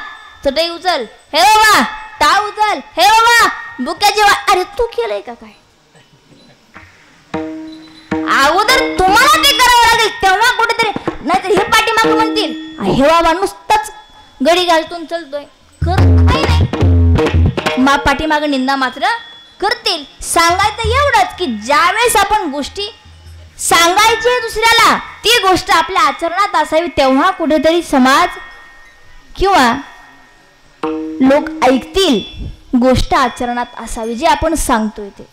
चटई उचल, हे बाबा टाळ उचल, हे बाबा बुक्याची अरे तू केलंय का काय? अगोदर तुम्हाला ते करावं लागेल, तेव्हा कुठेतरी. नाहीतर हे पाठीमाग म्हणतील, हे बाबा नुसताच गडी घालतून चलतोय, काही नाही. पाठीमाग निंदा मात्र करतील. सांगायचं एवढंच की ज्यावेळेस आपण गोष्टी सांगायची दुसऱ्याला, ती गोष्ट आपल्या आचरणात असावी, तेव्हा कुठेतरी समाज किंवा लोक ऐकतील. गोष्ट आचरणात असावी जे आपण सांगतोय ते.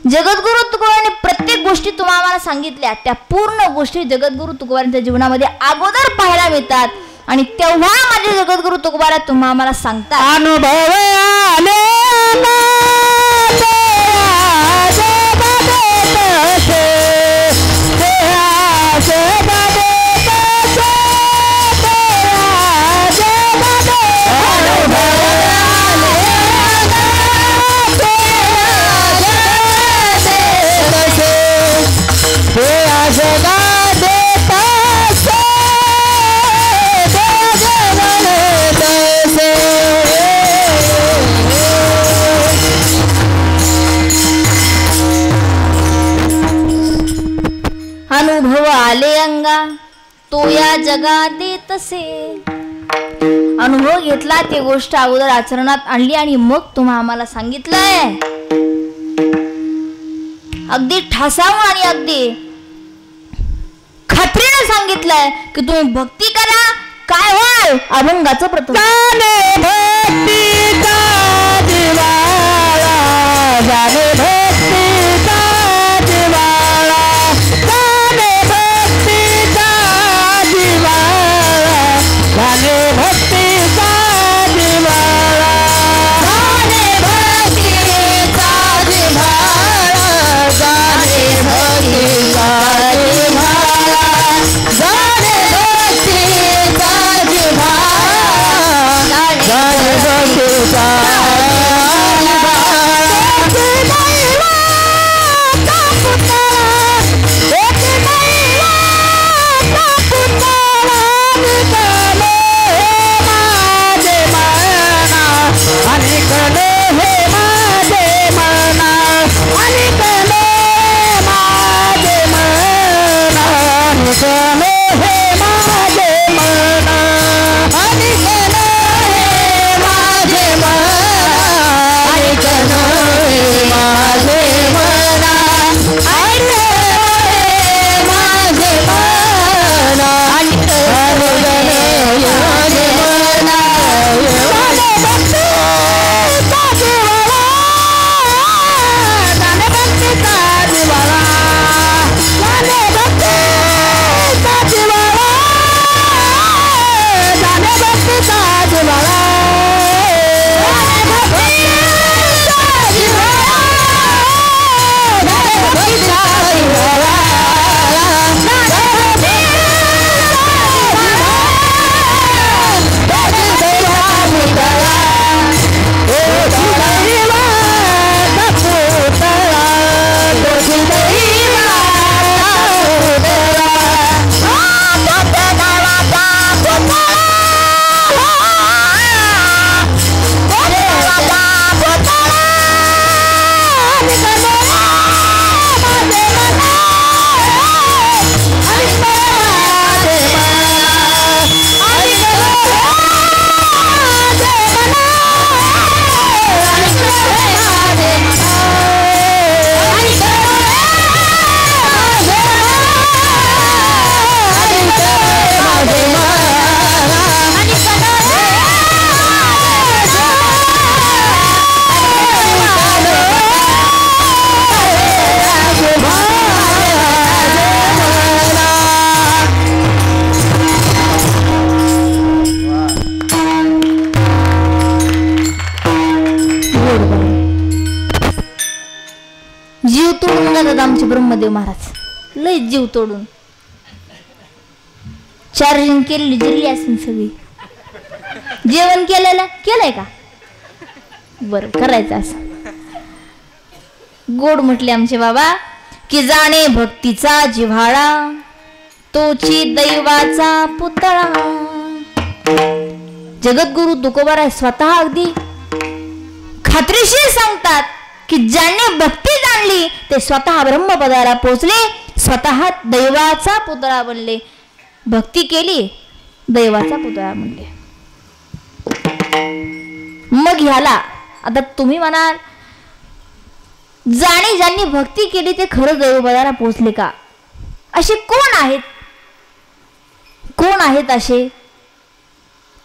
जगद्गुरु तुकोबारांनी प्रत्येक गोष्टी तुम्हाला आम्हाला सांगितल्या, त्या पूर्ण गोष्टी जगद्गुरु तुकोबारांच्या जीवनामध्ये अगोदर पाहायला मिळतात आणि तेव्हा माझे जगद्गुरु तुकोबारा तुम्हाला आम्हाला सांगतात. अनुभव अनुभव आले अंगा तो या जगात तसे. अनुभव घेतला, ती गोष्ट अगोदर आचरणात आणली आणि मग तुम्हा आम्हाला सांगितलंय. अगदी ठासावून आणि अगदी खात्रीने सांगितलंय की तुम्ही भक्ती करा, काय व्हाल अभंगाचं प्रथम. Bye. नामदेव महाराज लय जीव तोडून चार्जिंग केलेली जिरली असेल सगळी. जेवण केलंय का? बरं करायचं असं. गोड म्हटले आमचे बाबा की जाणे भक्तीचा जिव्हाळा तोची दैवाचा पुतळा. जगद्गुरु तुकोबाराय स्वतः अगदी खात्रीशीर सांगतात की ज्याने भक्ती जाणली ते स्वतः ब्रह्मपदाला पोचले, स्वतः दैवाचा पुतळा बनले. भक्ती केली दैवाचा पुतळा बनले. मग ह्याला आता तुम्ही म्हणाल ज्यांनी भक्ती केली ते खरं दैवपदाला पोचले का? असे कोण आहेत? कोण आहेत असे?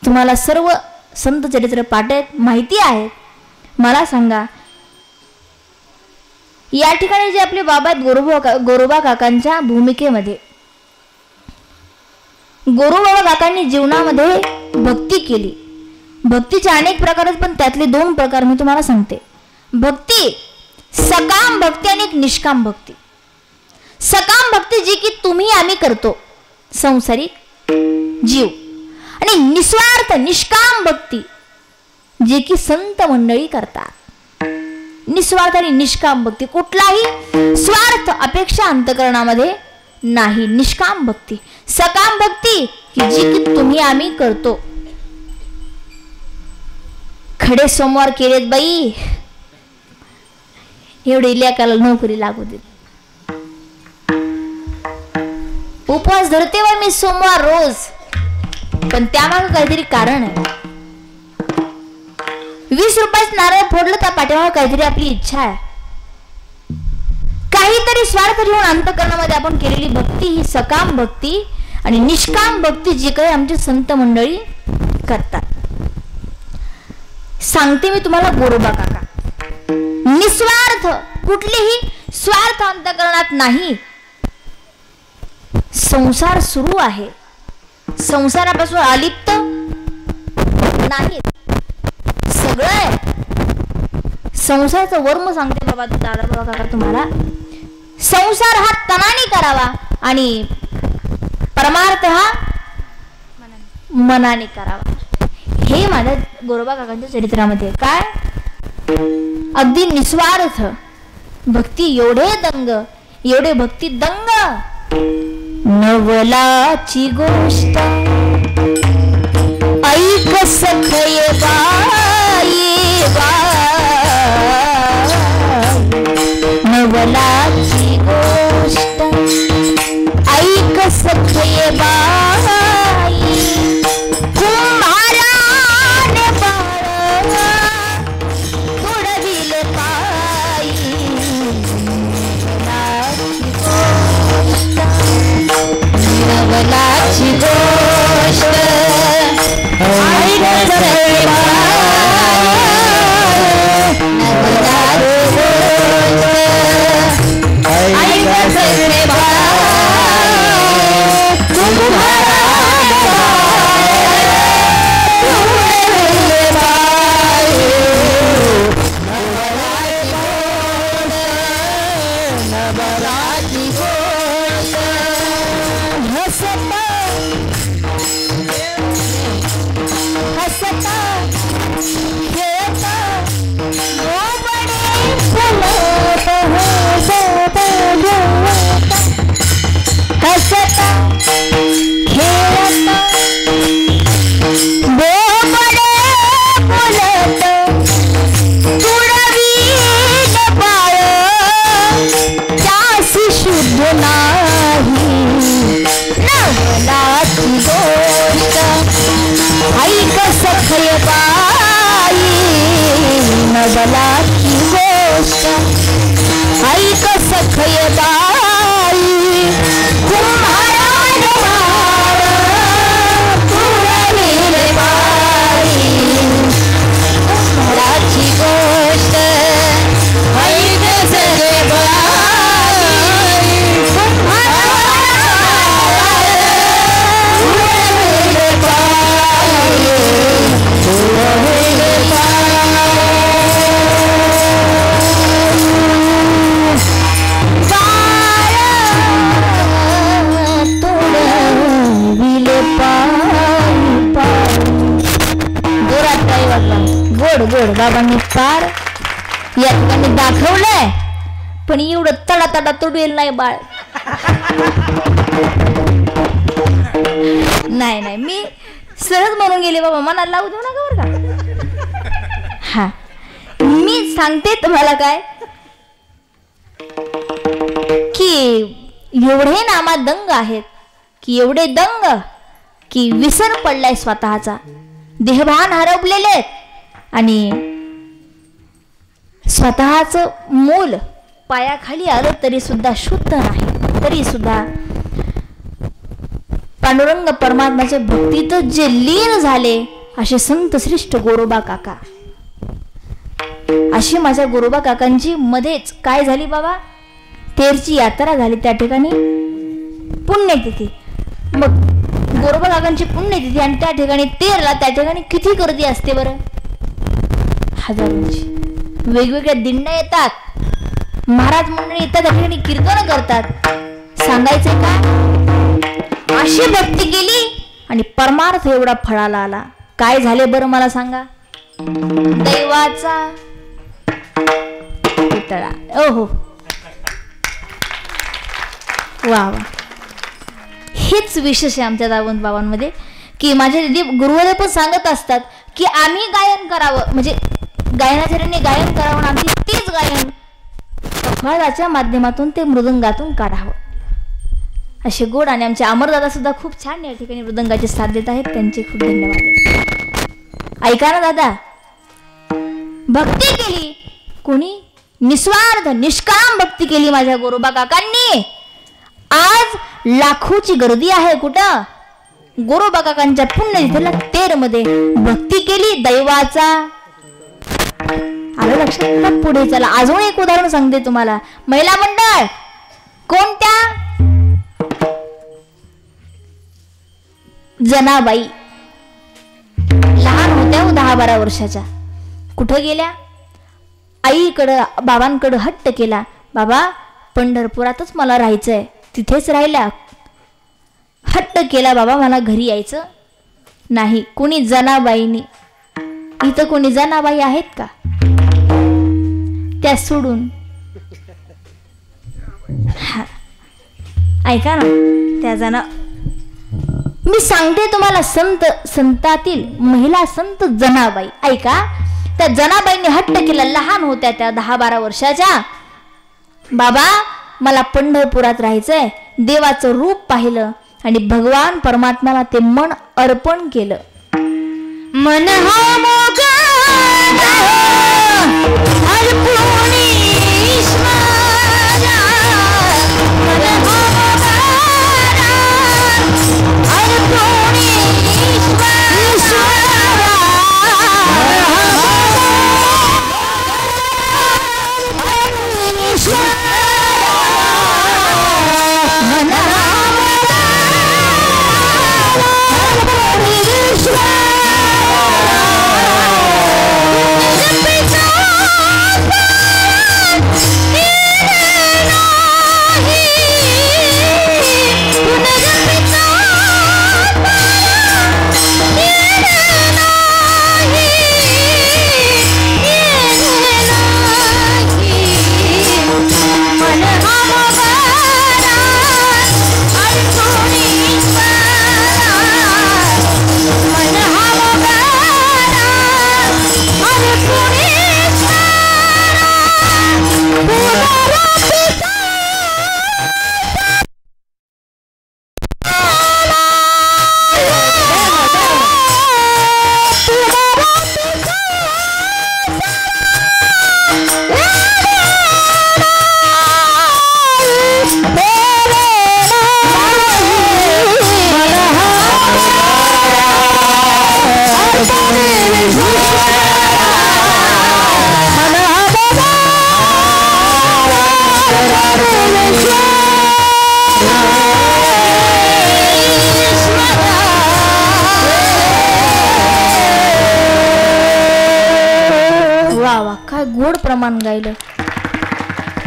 तुम्हाला सर्व संत चरित्र पाठ आहेत, माहिती आहेत. मला सांगा, या ठिकाणी जे आपले बाबा आहेत गोरोबा काकांच्या भूमिकेमध्ये गोरोबा काकांनी जीवनामध्ये भक्ती केली. भक्तीचे अनेक प्रकार आहेत, पण त्यातले 2 प्रकार मी तुम्हाला सांगते. भक्ती सकाम भक्ती आणि एक निष्काम भक्ती. सकाम भक्ती जी की तुम्ही आम्ही करतो संसारिक जीव, आणि निस्वार्थ निष्काम भक्ती जे की संत मंडळी करतात. निस्वार्थ आणि निष्काम भक्ती, कुठलाही स्वार्थ अपेक्षा अंतकरणामध्ये नाही. निष्काम भक्ती. सकाम भक्ती की जी की तुम्ही आम्ही करतो. खडे सोमवार केलेत बाई, एवढे लेकाला नोकरी लागू देत. उपवास धरते व मी सोमवार रोज, पण त्यामागे काहीतरी कारण आहे. 20 रुपयाचं नारळ फोडलं त्या पाठीमागे काहीतरी आपली इच्छा आहे. काहीतरी स्वार्थ ठेवून अंतकरणामध्ये आपण केलेली भक्ती ही सकाम भक्ती आणि निष्काम भक्ती जी काही आमची संत मंडळी करतात. सांगते मी तुम्हाला गोरोबा काका, निस्वार्थ, कुठलीही स्वार्थ अंतकरणात नाही. संसार सुरू आहे, संसारापासून अलिप्त नाही. सगळं संसाराचं वर्म सांगते बाबा दादा बाबा काका तुम्हाला. संसार हा तनाने करावा आणि परमार्थ हा मनाने करावा. हे माझ्या गोरोबा काकांच्या चरित्रामध्ये काय अगदी निस्वार्थ भक्ती, एवढे दंग, एवढे भक्ती दंग. नवलाची गोष्ट ऐक सखये बाई नवलाची गोष्ट ऐक सखये बाई कुंभाराने बाळ तुडविले पायी. नवलाची गोष्ट ऐक सखये बाई बाबांनी पार या ठिकाणी दाखवलंय, पण एवढं तडा तडा तुडेल नाही बाळ. नाही नाही, मी सहज म्हणून गेले बाबा, मनाला लावू देऊ नका बरं का. हा, मी सांगते तुम्हाला काय की एवढे नामा दंग आहेत, की एवढे दंग की विसर पडलाय स्वतःचा, देहभान हरवलेले आणि स्वतःच मूल पायाखाली आलं तरी सुद्धा शुद्ध नाही, तरी सुद्धा पांडुरंग परमात्म्याच्या भक्तीत जे लीन झाले असे संत श्रेष्ठ गोरोबा काका. अशी माझ्या गोरोबा काकांची मध्येच काय झाली बाबा, तेरची यात्रा झाली त्या ठिकाणी पुण्यतिथी. मग गोरोबा काकांची पुण्यतिथी आणि त्या ठिकाणी तेरला त्या ठिकाणी किती गर्दी असते बरं, हजारोंची. वेगवेगळ्या दिंड्या येतात, महाराज मंडळी येतात, त्या ठिकाणी कीर्तन करतात. सांगायचे का, अशी भक्ती केली आणि परमार्थ एवढा फळाला आला. काय झाले बरं मला सांगा, दैवाचा पुतळा. ओहो वा वा, हेच विशेष आहे आमच्या दावण बाबांमध्ये, की माझे दिदी गुरुवार पण सांगत असतात की आम्ही गायन करावं, म्हणजे गायनाचार्यांनी गायन करावं आणि आम्ही तेच गायन फळाच्या माध्यमातून ते मृदंगातून काढावं. असे गोड. आणि आमचे अमरदादा सुद्धा खूप छान या ठिकाणी मृदंगाची साथ देत आहेत, त्यांचे खूप धन्यवाद. ऐका ना दादा, भक्ती केली कोणी, निस्वार्थ निष्काम भक्ती केली माझ्या गोरोबा काकांनी. आज लाखोची गर्दी आहे कुठं, गोरोबा काकांच्या पुण्यतिथीला तेरमध्ये भक्ती केली दैवाचा. आलं लक्षात, पुढे चला. अजून एक उदाहरण सांगते तुम्हाला. महिला मंडळ कोणत्या, जनाबाई लहान होत्या 10-12 वर्षाच्या. कुठं गेल्या, आईकडं बाबांकडं हट्ट केला, बाबा पंढरपुरातच मला राहायचंय. तिथेच राहिल्या. हट्ट केला, बाबा मला घरी यायचं नाही. कुणी जनाबाईनी, इथं कोणी जनाबाई आहेत का, त्या सोडून. ऐका ना, त्या जना, मी सांगते तुम्हाला, संतातील महिला संत जनाबाई. ऐका, त्या जनाबाईंनी हट्ट केला, लहान होत्या त्या 10-12 वर्षाच्या, बाबा मला पंढरपुरात राहायचंय. देवाचं रूप पाहिलं आणि भगवान परमात्म्याला ते मन अर्पण केलं. मन हा मोगा गोड प्रमाण गायलं.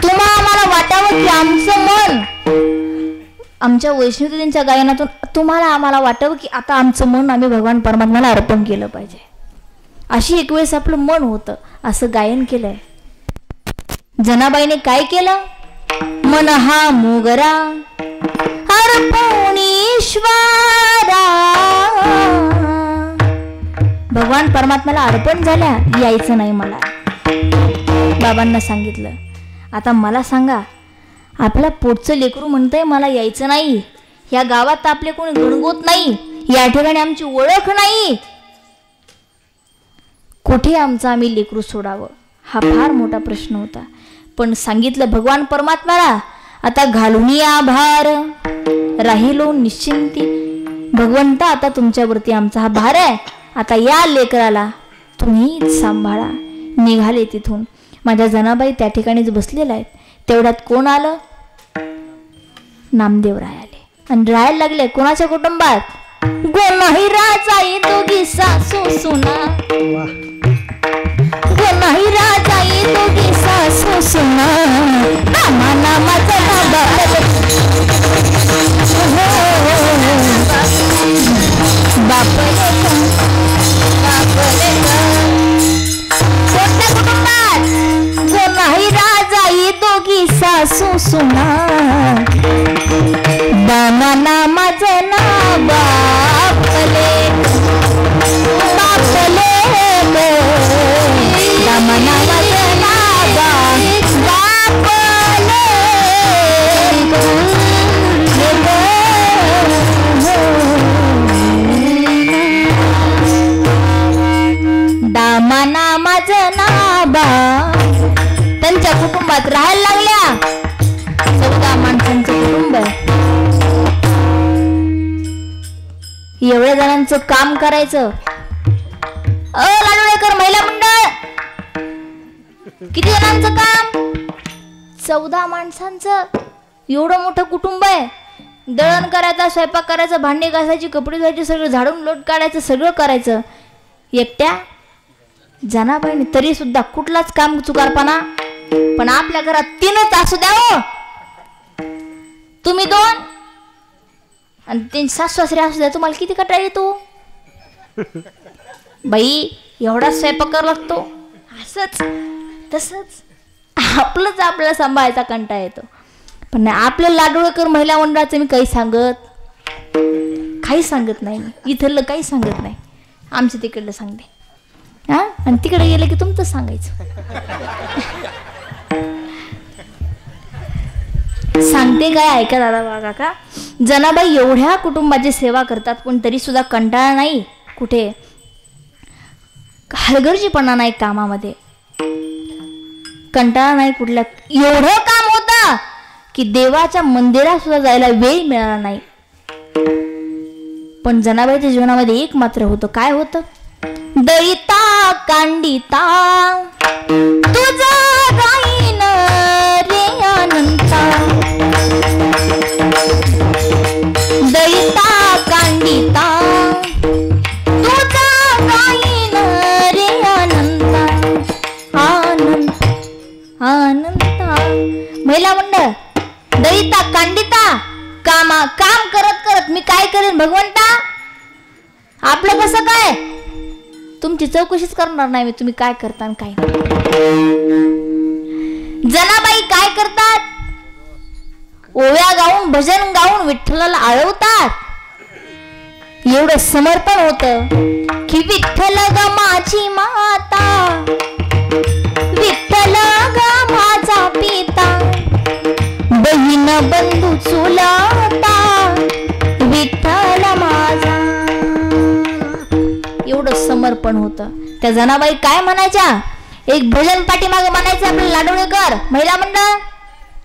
तुम्हाला आम्हाला वाटावं की आमचं मन, आमच्या वैष्णवदेवींच्या गायनातून तुम्हाला आम्हाला वाटावं की आता आमचं मन आम्ही भगवान परमात्म्याला अर्पण केलं पाहिजे. अशी एक वेळेस आपलं मन होतं. असं गायन केलंय. जनाबाईने काय केलं? मन हा मोगरा अर्पणीश्वरा. भगवान परमात्म्याला अर्पण झाल्या, यायचं नाही मला. बाबांना सांगितलं. आता मला सांगा, आपल्या पोटचं लेकरू म्हणतंय मला यायचं नाही, या गावात आपले कोणी गणगोत नाही, या ठिकाणी आमची ओळख नाही, कुठे आमचं आम्ही लेकरू सोडावं? हा फार मोठा प्रश्न होता. पण सांगितलं भगवान परमात्म्याला, आता घालून आभार राहिलो निश्चिंती. भगवंता, आता तुमच्यावरती आमचा हा भार आहे, आता या लेकराला तुम्हीच सांभाळा. निघाले तिथून. माझ्या जनाबाई त्या ठिकाणीच बसलेल्या आहेत. तेवढ्यात कोण आलं? नामदेवराय आले आणि राहायला लागले. कोणाच्या कुटुंबात? गोनाही राजा ये दोघी सासू सुना. गोनाही राजा ये दोघी सासू सुना. नामा नामाचा बापले कोणत्या कुटुंबात? गोनाही राजा ये दोघी सासू सुना. दामा नामाचं ना बापले बापले दामा नामाचं ना बापले. दामा नामाचं ना बा. त्यांच्या कुटुंबात राहायला लागल्या. 14 माणसांचं कुटुंब आहे. एवढ्या जणांचं काम करायचं. लाडोळेकर महिला मंडळ, किती जणांचं काम? 14 माणसांचं. एवढं मोठं कुटुंब आहे. दळण करायचं, स्वयंपाक करायचं, भांडी घासायची, कपडे धुवायचे, सगळं झाडून लोट काढायचं, सगळं करायचं एकट्या जनाबाईने. तरी सुद्धा कुठलाच काम चुकारपणा. पण आपल्या घरात 3च असू द्या हो. तुम्ही 2 आणि 3 सासू-सासरे असू द्या, तुम्हाला किती कंटाळा येतो बाई? एवढा स्वयंपाक करावा लागतो. असंच तसंच आपलंच आपल्याला सांभाळायचा कंटाळा येतो. पण नाही, आपलं लाडोळकर महिला मंडळाचं मी काही सांगत नाही. इथलं काही सांगत नाही. आमच्या तिकडलं सांगते. हा, आणि तिकडे गेलं की तुमचं सांगायचं. सांगते काय, ऐका दादा बघा का. जनाबाई एवढ्या कुटुंबाची सेवा करतात, पण तरी सुद्धा कंटाळा नाही. कुठे हलगर्जीपणा नाही कामामध्ये, कंटाळा नाही कुठल्या. एवढं काम होतं की देवाच्या मंदिरात सुद्धा जायला वेळ मिळाला नाही. पण जनाबाईच्या जीवनामध्ये एक मात्र होतं. काय होतं? दळिता कांडिता तुझा राहीन रे अनंता. दळिता कांडिता तुझा राहीन रे अनंता. अनंता महिला मंडळ, दळिता कांडिता. काम करत करत मी काय करेन भगवंता? आपलं कसं काय? तुमची चौकशीच करणार नाही मी, तुम्ही काय करता आणि काय नाही. जनाबाई काय करतात? ओव्या गाऊन, भजन गाऊन विठ्ठलाला आळवतात. एवढं समर्पण होतं की विठ्ठल ग माझी माता, विठ्ठल ग माझा पिता, बहीण बंधू चुलता, विठ्ठल माझा. एवढं समर्पण होतं. त्या जनाबाई काय म्हणायच्या? एक भजन पाठीमागे म्हणायचं आपलं लाडोळेकर महिला मंडळ,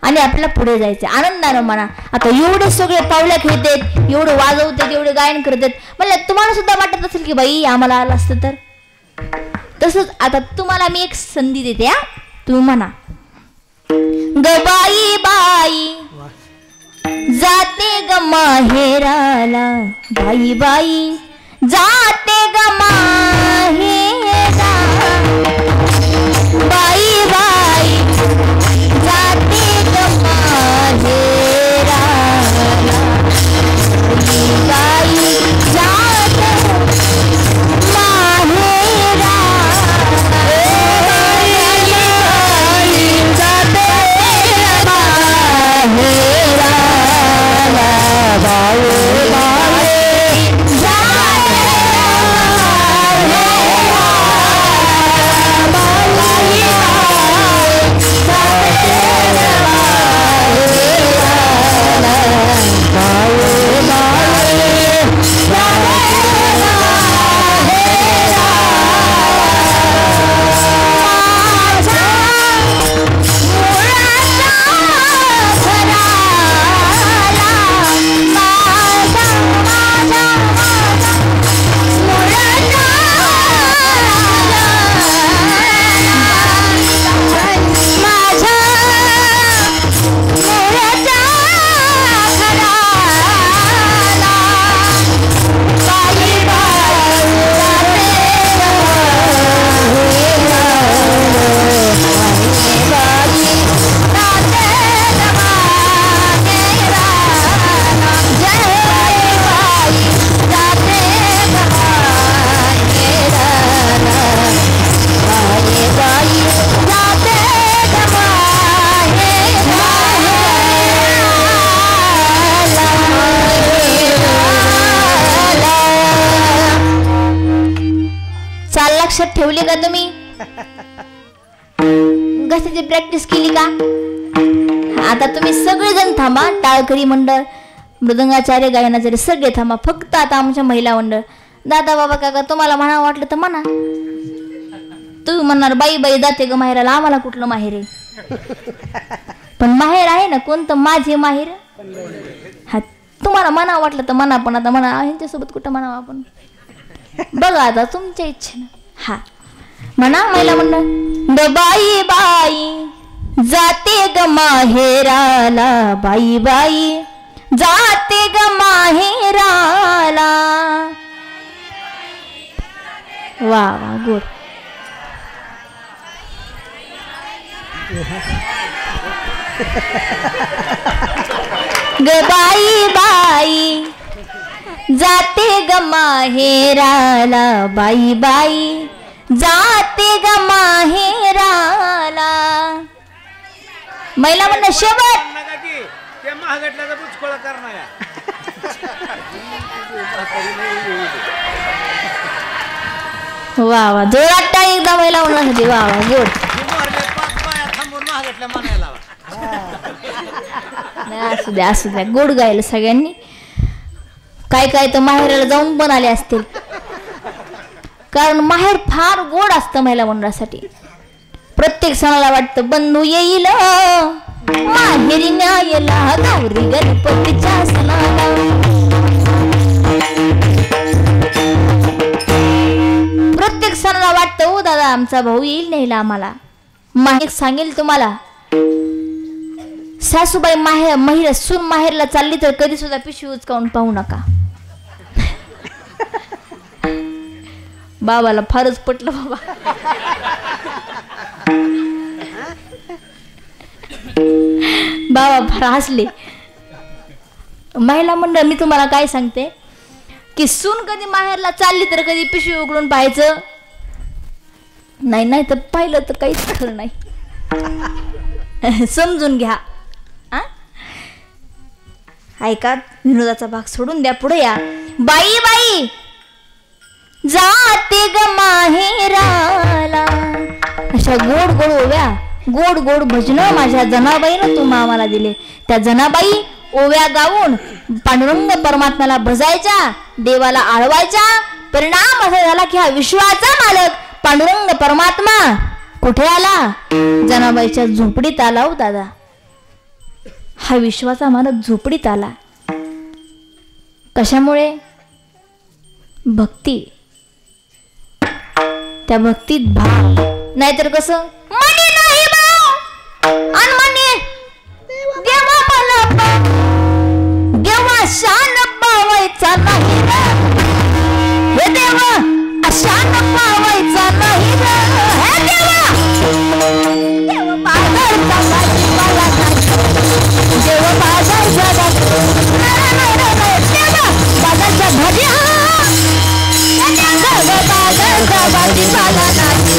आणि आपल्याला पुढे जायचं आनंदानं म्हणा. आता एवढे सगळे पावल्या खेळतात, एवढं वाजवतात, एवढे गायन करतात. म्हणलं तुम्हाला सुद्धा वाटत असेल की बाई आम्हाला आलं असतं तर. तसंच आता तुम्हाला मी एक संधी देते. तुम्ही म्हणा, ग बाई बाई जाते ग माहेराला, बाई बाई जाते ग माहेरा, बाई बाई जाते ग माहेरा, बाई जाते माहेरा. का तुम्ही? घशाची प्रॅक्टिस केली का? आता तुम्ही सगळेजण थांबा. टाळकरी मंडळ, मृदंगाचार्य, गायनाचार्य सगळे थांबा. फक्त आता आमच्या महिला मंडळ. दादा बाबा काका तुम्हाला म्हणावं वाटलं तर म्हणा. तुम्ही म्हणणार बाई बाई जाते ग माहेराला. आम्हाला कुठलं माहेर आहे? पण माहेर आहे ना कोणतं? माझे माहेर. हा तुम्हाला म्हणावं वाटलं तर म्हणा. पण आता म्हणा ह्यांच्यासोबत कुठं म्हणावं आपण? बघा आता तुमच्या इच्छेनं. हा म्हणा महिला मंडळ. बाई बाई जाते ग माहेराला, बाई बाई जाते ग माहेराला. वा वा गुड. ग बाई बाई जाते ग माहेराला, बाई बाई जाते ग माहेराला. महिला म्हणणं शेवट. वा वा जोरात टाळी एकदा महिला म्हणण्यासाठी. वा वा गुड. असू द्या असू द्या. गोड गायला सगळ्यांनी. काय काय तर माहेराला जाऊन पण आले असतील. कारण माहेर फार गोड असतं महिला मंडळासाठी. प्रत्येक सणाला वाटतं बंधू येईल माहेरी न्यायला, गौरी गणपतीच्या सणाला. प्रत्येक सणाला वाटतं ओ दादा आमचा भाऊ येईल न्यायला आम्हाला. माहेर सांगेल तुम्हाला, सासूबाई महिला सून माहेरला चालली तर कधी सुद्धा पिशवी उचकावून पाहू नका. बाबाला फारच पटलं बाबा. बाबा फार हसले. महिला मंडळ मी तुम्हाला काय सांगते की सून कधी माहेरला चालली तर कधी पिशवी उघडून पाहायचं नाही. नाही तर पाहिलं तर काहीच खरं नाही. समजून घ्या. ऐका विनोदाचा भाग सोडून द्या. पुढे या. बाई बाई जाते ग माहेराला. अशा गोड गोड ओव्या, गोड गोड भजन माझ्या जनाबाईनं तुम्हा आम्हाला दिले. त्या जनाबाई ओव्या गाऊन पांडुरंग परमात्म्याला भजायच्या, देवाला आळवायच्या. परिणाम असा झाला की हा विश्वाचा मालक पांडुरंग परमात्मा कुठे आला? जनाबाईच्या झोपडीत आला. हो दादा हा विश्वाचा मालक झोपडीत आला. कशामुळे? भक्ती. त्या भक्तीत भाव. नाहीतर कसं मनी नाही भाव आणि मनी देवा मला देवा शान पावायचा नाही हे देवा शान पावायचा नाही हे देवा. देव बाजारचा भाजीपाला देव बाजारचा बाजारच्या भाजी बाजारचा भाजीपाला नाही.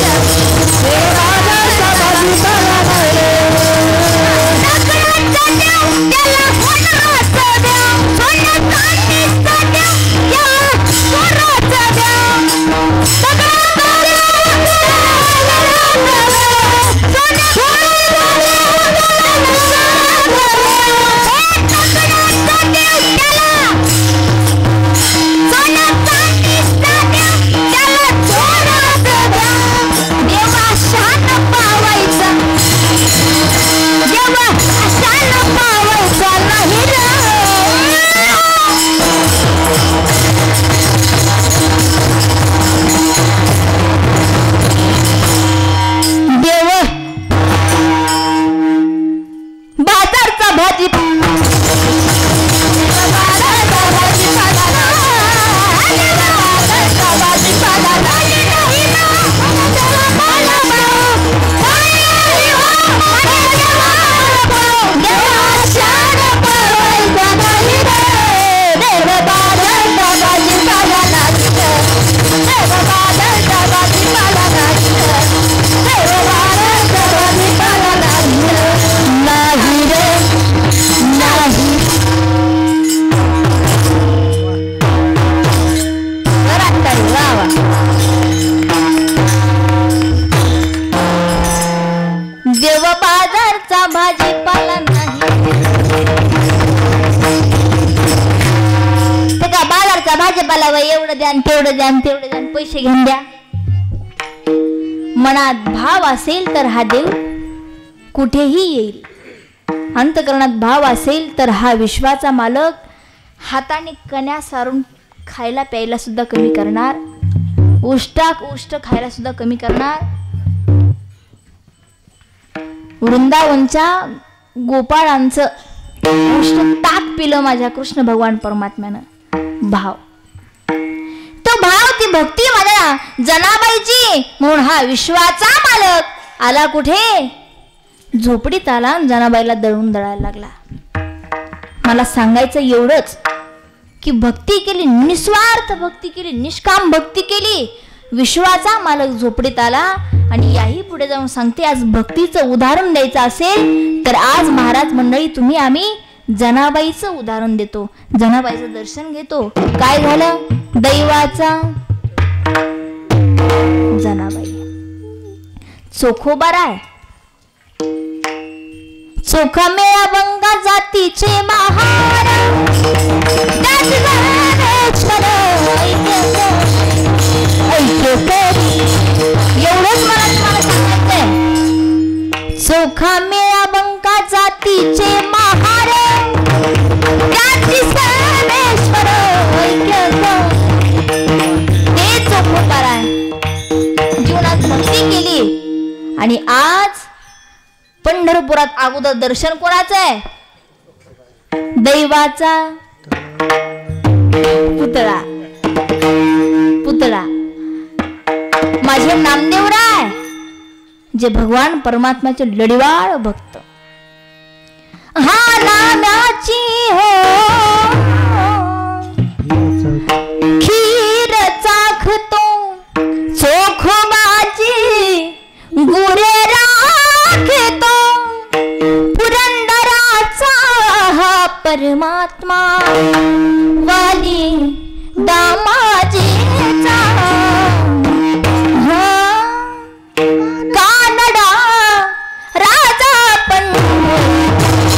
देव बाजारचा भाजीपाला नाही. ते का बाजारचा भाजीपाला व एवढं द्या तेवढं द्या तेवढं द्या पैसे घेऊन द्या. मनात भाव असेल तर हा देव कुठेही येईल. अंतकरणात भाव असेल तर हा विश्वाचा मालक हाताने कण्या सारून खायला प्यायला सुद्धा कमी करणार. उष्टाक उष्ट खायला सुद्धा कमी करणार. वृंदावनच्या गोपाळांचं उष्ट ताक पिलं माझ्या कृष्ण भगवान परमात्म्यानं. भाव तो भाव ती भक्ती माझ्या जनाबाईची म्हणून हा विश्वाचा मालक आला कुठे झोपडीत आला. जनाबाईला दळून दळायला लागला. मला सांगायचं एवढंच की भक्ती केली, निस्वार्थ भक्ती केली, निष्काम भक्ती केली. विश्वाचा मालक झोपडीत आला. आणि याही पुढे जाऊन सांगते, आज भक्तीचं उदाहरण द्यायचं असेल तर आज महाराज मंडळी तुम्ही आम्ही जनाबाईचं उदाहरण देतो. जनाबाईचं दर्शन घेतो. काय झालं? दैवाचा जनाबाई चोखोबाराय चोखा मेळा बंगा जातीचे महार एवढंच मला तुम्हाला सांगायचंय. चोखा मेळा बंका जातीचे महार त्याची सर्वेश्वर हे चोखोबार आहे. जीवनात भक्ती केली आणि आज पंढरपुरात अगोदर दर्शन कोणाचं आहे? दैवाचा पुतळा. पुतळा माझे नामदेवराय जे भगवान परमात्म्याचे लढीवाळ भक्त. हा नामाची हो खीर चाखतो चोखोबाची गुरे राखतो. पुरंदराचा हा परमात्मा वाली दामाजीचा कानडा राजा पंढरीचा.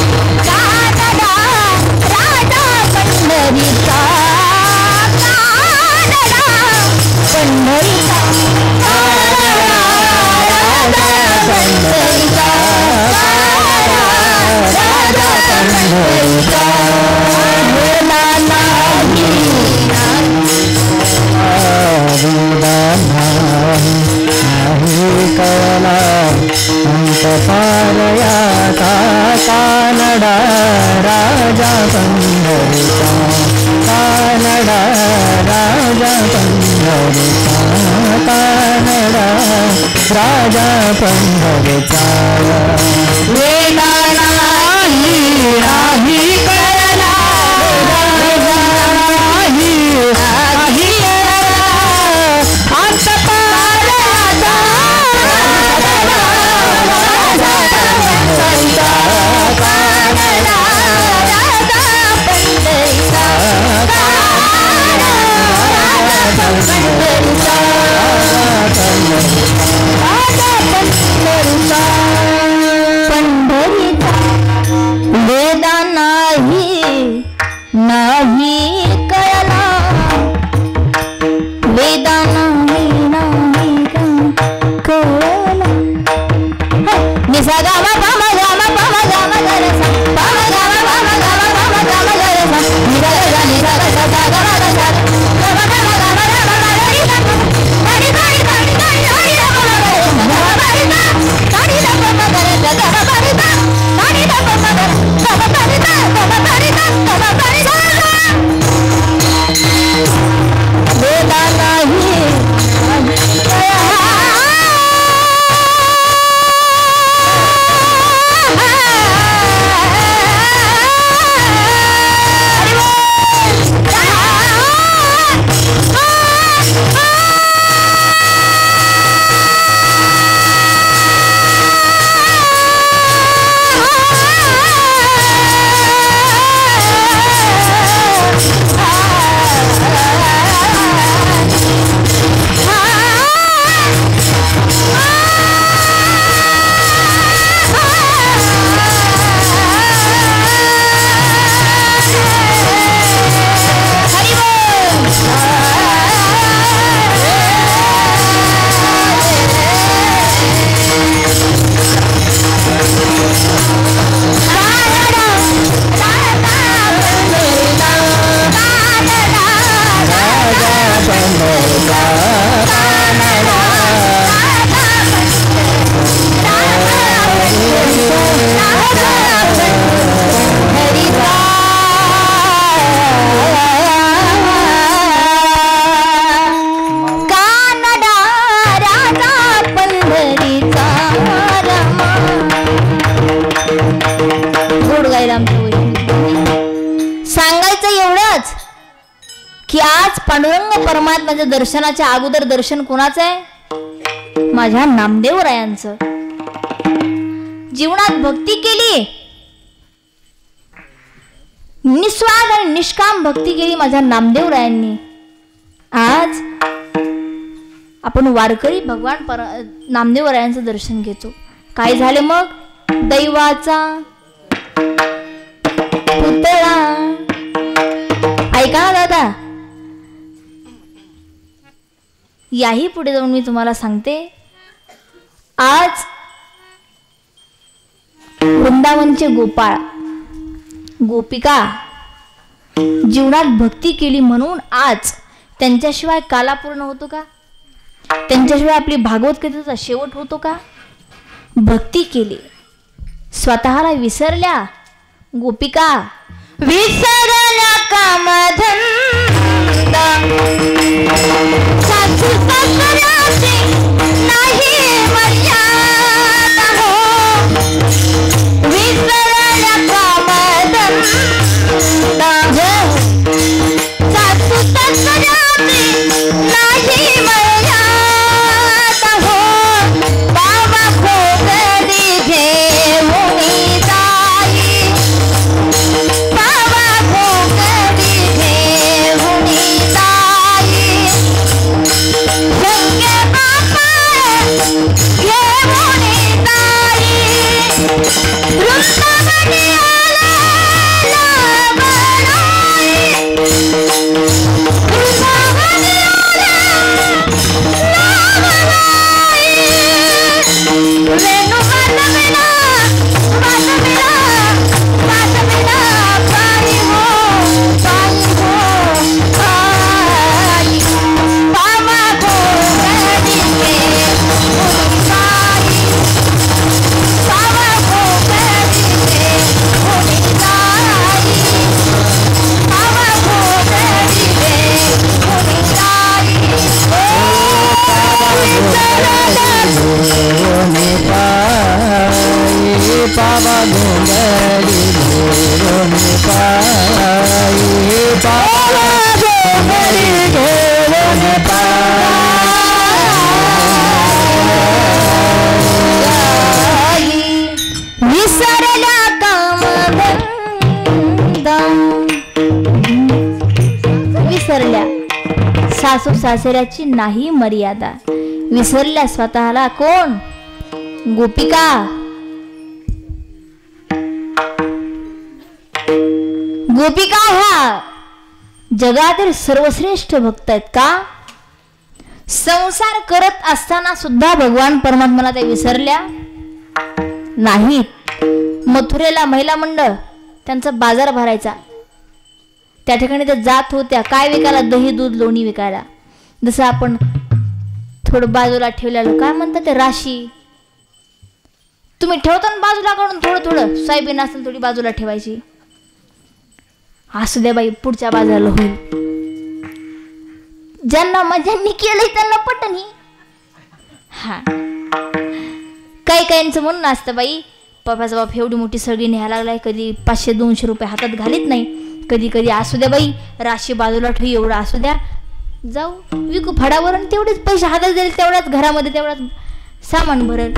कानडा राजा पंढरीचा. कानडा पंढरीचा. राजा पंढरीचा. राजा पंढरीचा. कला अंत पारयाचा कानडा राजा पंढरीचा. कानडा राजा पंढरीचा. कानडा राजा पंढरीचा. वेदा नाही कळला वेदा नाही कळला. वेदा नाही कळला. निसा गामा पामा गामा पामा गामा गरसा पामा गामा पामा गामा पामा गामा गरसा निसा गा निसा गा सा गा गा गा सा गामा गामा गामा गामा गाडी गाडी गाडी गाडी गाडी गाडी गामा गाडी गाडी गामा गरसा गामा गाडी गाडी गामा गरसा गामा गाडी गामा गाडी गामा गाडी वेदा नाही आज पांडुरंग परमात्म्याच्या दर्शनाच्या अगोदर दर्शन कोणाचं आहे? माझ्या नामदेवरायांचं. जीवनात भक्ती केली, निस्वार्थ आणि निष्काम भक्ती केली माझ्या नामदेवरायांनी. आज आपण वारकरी भगवान नामदेवरायांचं दर्शन घेतो. काय झाले मग? दैवाचा पुतळा. ऐका ना दादा, याही पुढे जाऊन मी तुम्हाला सांगते. आज वृंदावनचे गोपाळ गोपिका जीवनात भक्ती केली म्हणून आज त्यांच्याशिवाय काला पूर्ण होतो का? त्यांच्याशिवाय आपली भागवत कथेचा शेवट होतो का? भक्ती केली, स्वतःला विसरल्या गोपिका, विसरल्या कामधंदा, सासू सासऱ्याची नाही मर्यादा हो. विसरल्या कामधंदा, सासू सासऱ्याची नाही मर्यादा हो. बाबा खोगडी घेऊनी जाई, बाबा खोगडी घेऊनी जाई, संगे बाबा घेऊनी जाई. वृंदावनी आला बनाई, वृंदावनी आला बनाई. रेणू वादविना वादविना वादविना पाई हो पाई हो पाई. बाबा खोगडी घेऊनी जाई, बाबा खोगडी घेऊनी जाई, बाबा खोगडी घेऊनी जाई. बाबा गोंगडी घेऊन पायी, बाबा गोंगडी घेऊन पायी. विसरल्या कामधंदा, विसरल्या सासू सासऱ्याची नाही मर्यादा, विसरल्या स्वतःला कोण? गोपिका. गोपिका ह्या जगातील सर्वश्रेष्ठ भक्त आहेत का? संसार करत असताना सुद्धा भगवान परमात्म्याला त्या विसरल्या नाहीत. मथुरेला महिला मंडळ त्यांचा बाजार भरायचा, त्या ठिकाणी त्या जात होत्या काय विकायला? दही दूध लोणी विकायला. जसं आपण थोडं बाजूला ठेवलेलं काय म्हणतात ते राशी, तुम्ही ठेवताना बाजूला काढून थोडं थोडं सोयाबीन असेल थोडी बाजूला ठेवायची. असू द्या बाई, पुढच्या बाजारला होईल. ज्यांना ज्यांनी केलंय त्यांना पटणी. हा, काही काहींचं म्हणून असतं बाई, पप्पाचा बाप एवढी मोठी सगळी न्यायला लागलाय, कधी 500-200 रुपये हातात घालीत नाही. कधी कधी असू द्या बाई, राशी बाजूला ठेव, एवढं असू द्या, जाऊ विकू फडावर आणि तेवढेच पैसे हातात जाईल, तेवढ्याच घरामध्ये तेवढ्याच सामान भरल.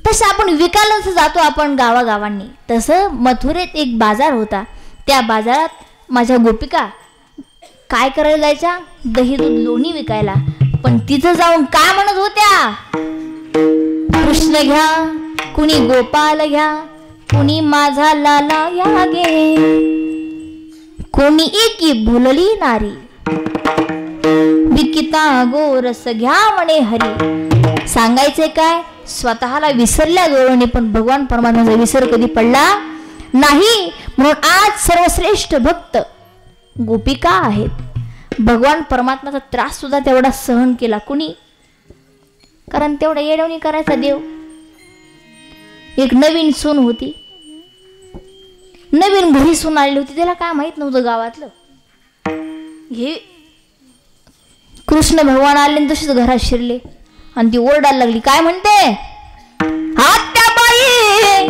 तसं आपण विकायलाच जातो आपण गावागावांनी. तसं मथुरेत एक बाजार होता. त्या बाजारात माझ्या गोपिका काय करायला जायच्या? दही दूध लोणी विकायला. पण तिथं जाऊन काय म्हणत होत्या? कृष्ण घ्या, कुणी गोपाल घ्या, कुणी माझा लाला घ्या गे, कोणी एकी भुलली नारी, विकिता गोरस घ्या म्हणे हरी. सांगायचे काय? स्वतःला विसरल्या जोडणे, पण भगवान परमात्म्याचा विसर कधी पडला नाही. म्हणून आज सर्वश्रेष्ठ भक्त गोपिका आहेत. भगवान परमात्म्याचा त्रास सुद्धा तेवढा सहन केला. कुणी? कारण तेवढा येडवणी करायचा देव. एक नवीन सून होती, नवीन घरी सून आलेली होती, त्याला काय माहित नव्हतं गावातलं. हे कृष्ण भगवान आले तसेच घरात शिरले आणि ती ओरडायला लागली. काय म्हणते? आत्याबाई,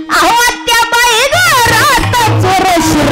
अहो आत्याबाई घरात चोर शिरले,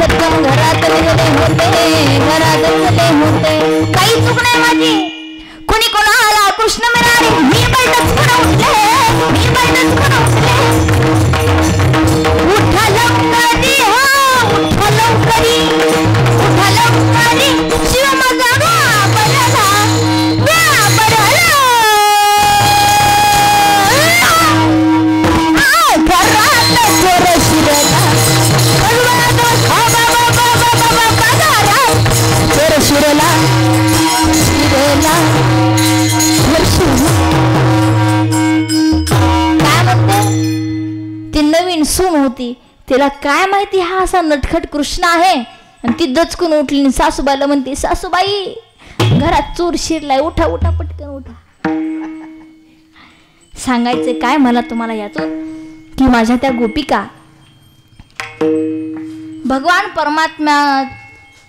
झटकन घरात लिहिले होते, घरात लिहिले होते. काही चूक नाही माझी, कुणी कोणाला कृष्ण मिळाले, मी बैठच पुढे उठले, मी बैठच पुढे उठले. उठा लवकरी, हा उठा लवकरी, उठा लवकरी, शिव माझा घाबरला, घाबरला. घरात चोर शिरला, चोर शिरला, शिरला. काय म्हणते ती नवीन सून होती, तिला काय माहिती हा असा नटखट कृष्ण आहे. आणि ती दचकून उठली, सासूबाईला म्हणते, सासूबाई घरात चोर शिरलाय, उठा उठा पटकन उठा. सांगायचे काय मला तुम्हाला यातून, की माझ्या त्या गोपिका भगवान परमात्मा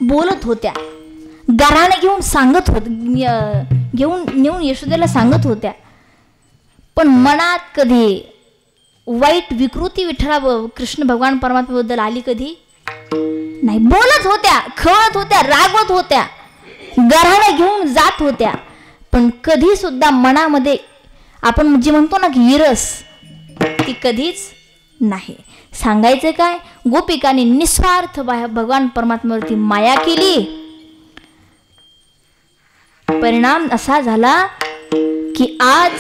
बोलत होत्या, गाराने घेऊन सांगत होत, घेऊन नेऊन यशोदेला सांगत होत्या. पण मनात कधी वाईट विकृती विठ्ठला कृष्ण भगवान परमात्म्याबद्दल आली कधी नाही. बोलत होत्या, खवळत होत्या, रागवत होत्या, गाराने घेऊन जात होत्या, पण कधी सुद्धा मनामध्ये आपण जे म्हणतो ना की विरस, ती कधीच नाही. सांगायचं काय, गोपिकांनी निस्वार्थ भगवान परमात्म्यावरती माया केली. परिणाम असा झाला की आज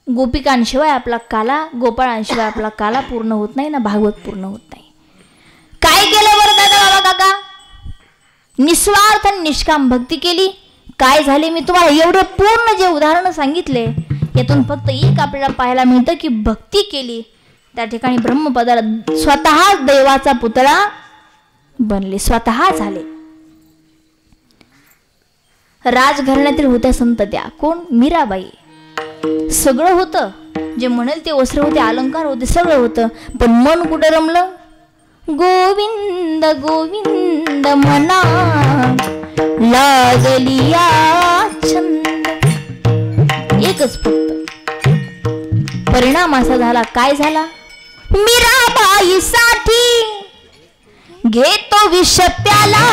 गोपिकांशिवाय आपला काला, गोपाळांशिवाय आपला काला पूर्ण होत नाही ना, भागवत पूर्ण होत नाही. काय केलं बरं दादा बाबा काका? निस्वार्थ आणि निष्काम भक्ती केली. काय झाले, मी तुम्हाला एवढे पूर्ण जे उदाहरण सांगितले, यातून फक्त एक आपल्याला पाहायला मिळतं की भक्ती केली, त्या ठिकाणी ब्रह्मपदाला स्वतः देवाचा पुतळा बनले, स्वतः झाले. राजघराण्यातील होत्या संत, त्या कोण? मीराबाई. सगळं होतं, जे म्हणेल ते वस्त्र होते, अलंकार होते, सगळं होतं, पण मन कुठं रमलं? गोविंद गोविंद मना लागलिया छंद, एकच फक्त. परिणाम असा झाला, काय झाला? मीराबाईसाठी घेतो विष प्याला,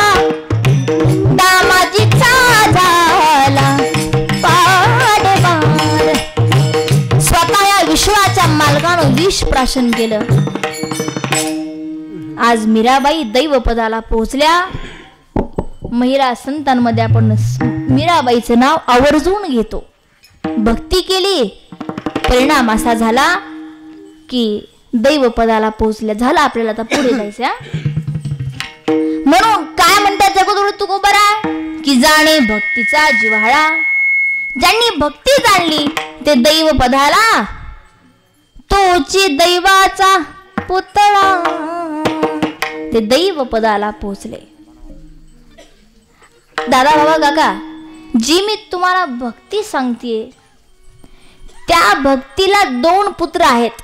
दामाजीचा झाला पाडवार. स्वतः या विश्वाच्या मालकानं विष प्राशन केलं. आज मीराबाई दैवपदाला पोहोचल्या. महिला संतांमध्ये आपण मीराबाईचं नाव आवर्जून घेतो. भक्ती केली, परिणाम असा झाला की दैवपदाला पोहोचल्या. झाला आपल्याला आता पुढे जायचं. म्हणून काय म्हणतात जगद्गुरु तुकोबरा, की जाणे भक्तीचा जिव्हाळा. ज्यांनी भक्ती जाणली ते दैवपदाला, तोची दैवाचा पुतळा, ते दैवपदाला पोहोचले. दादा बाबा काका, जी मी तुम्हाला भक्ती सांगतेय, त्या भक्तीला 2 पुत्र आहेत.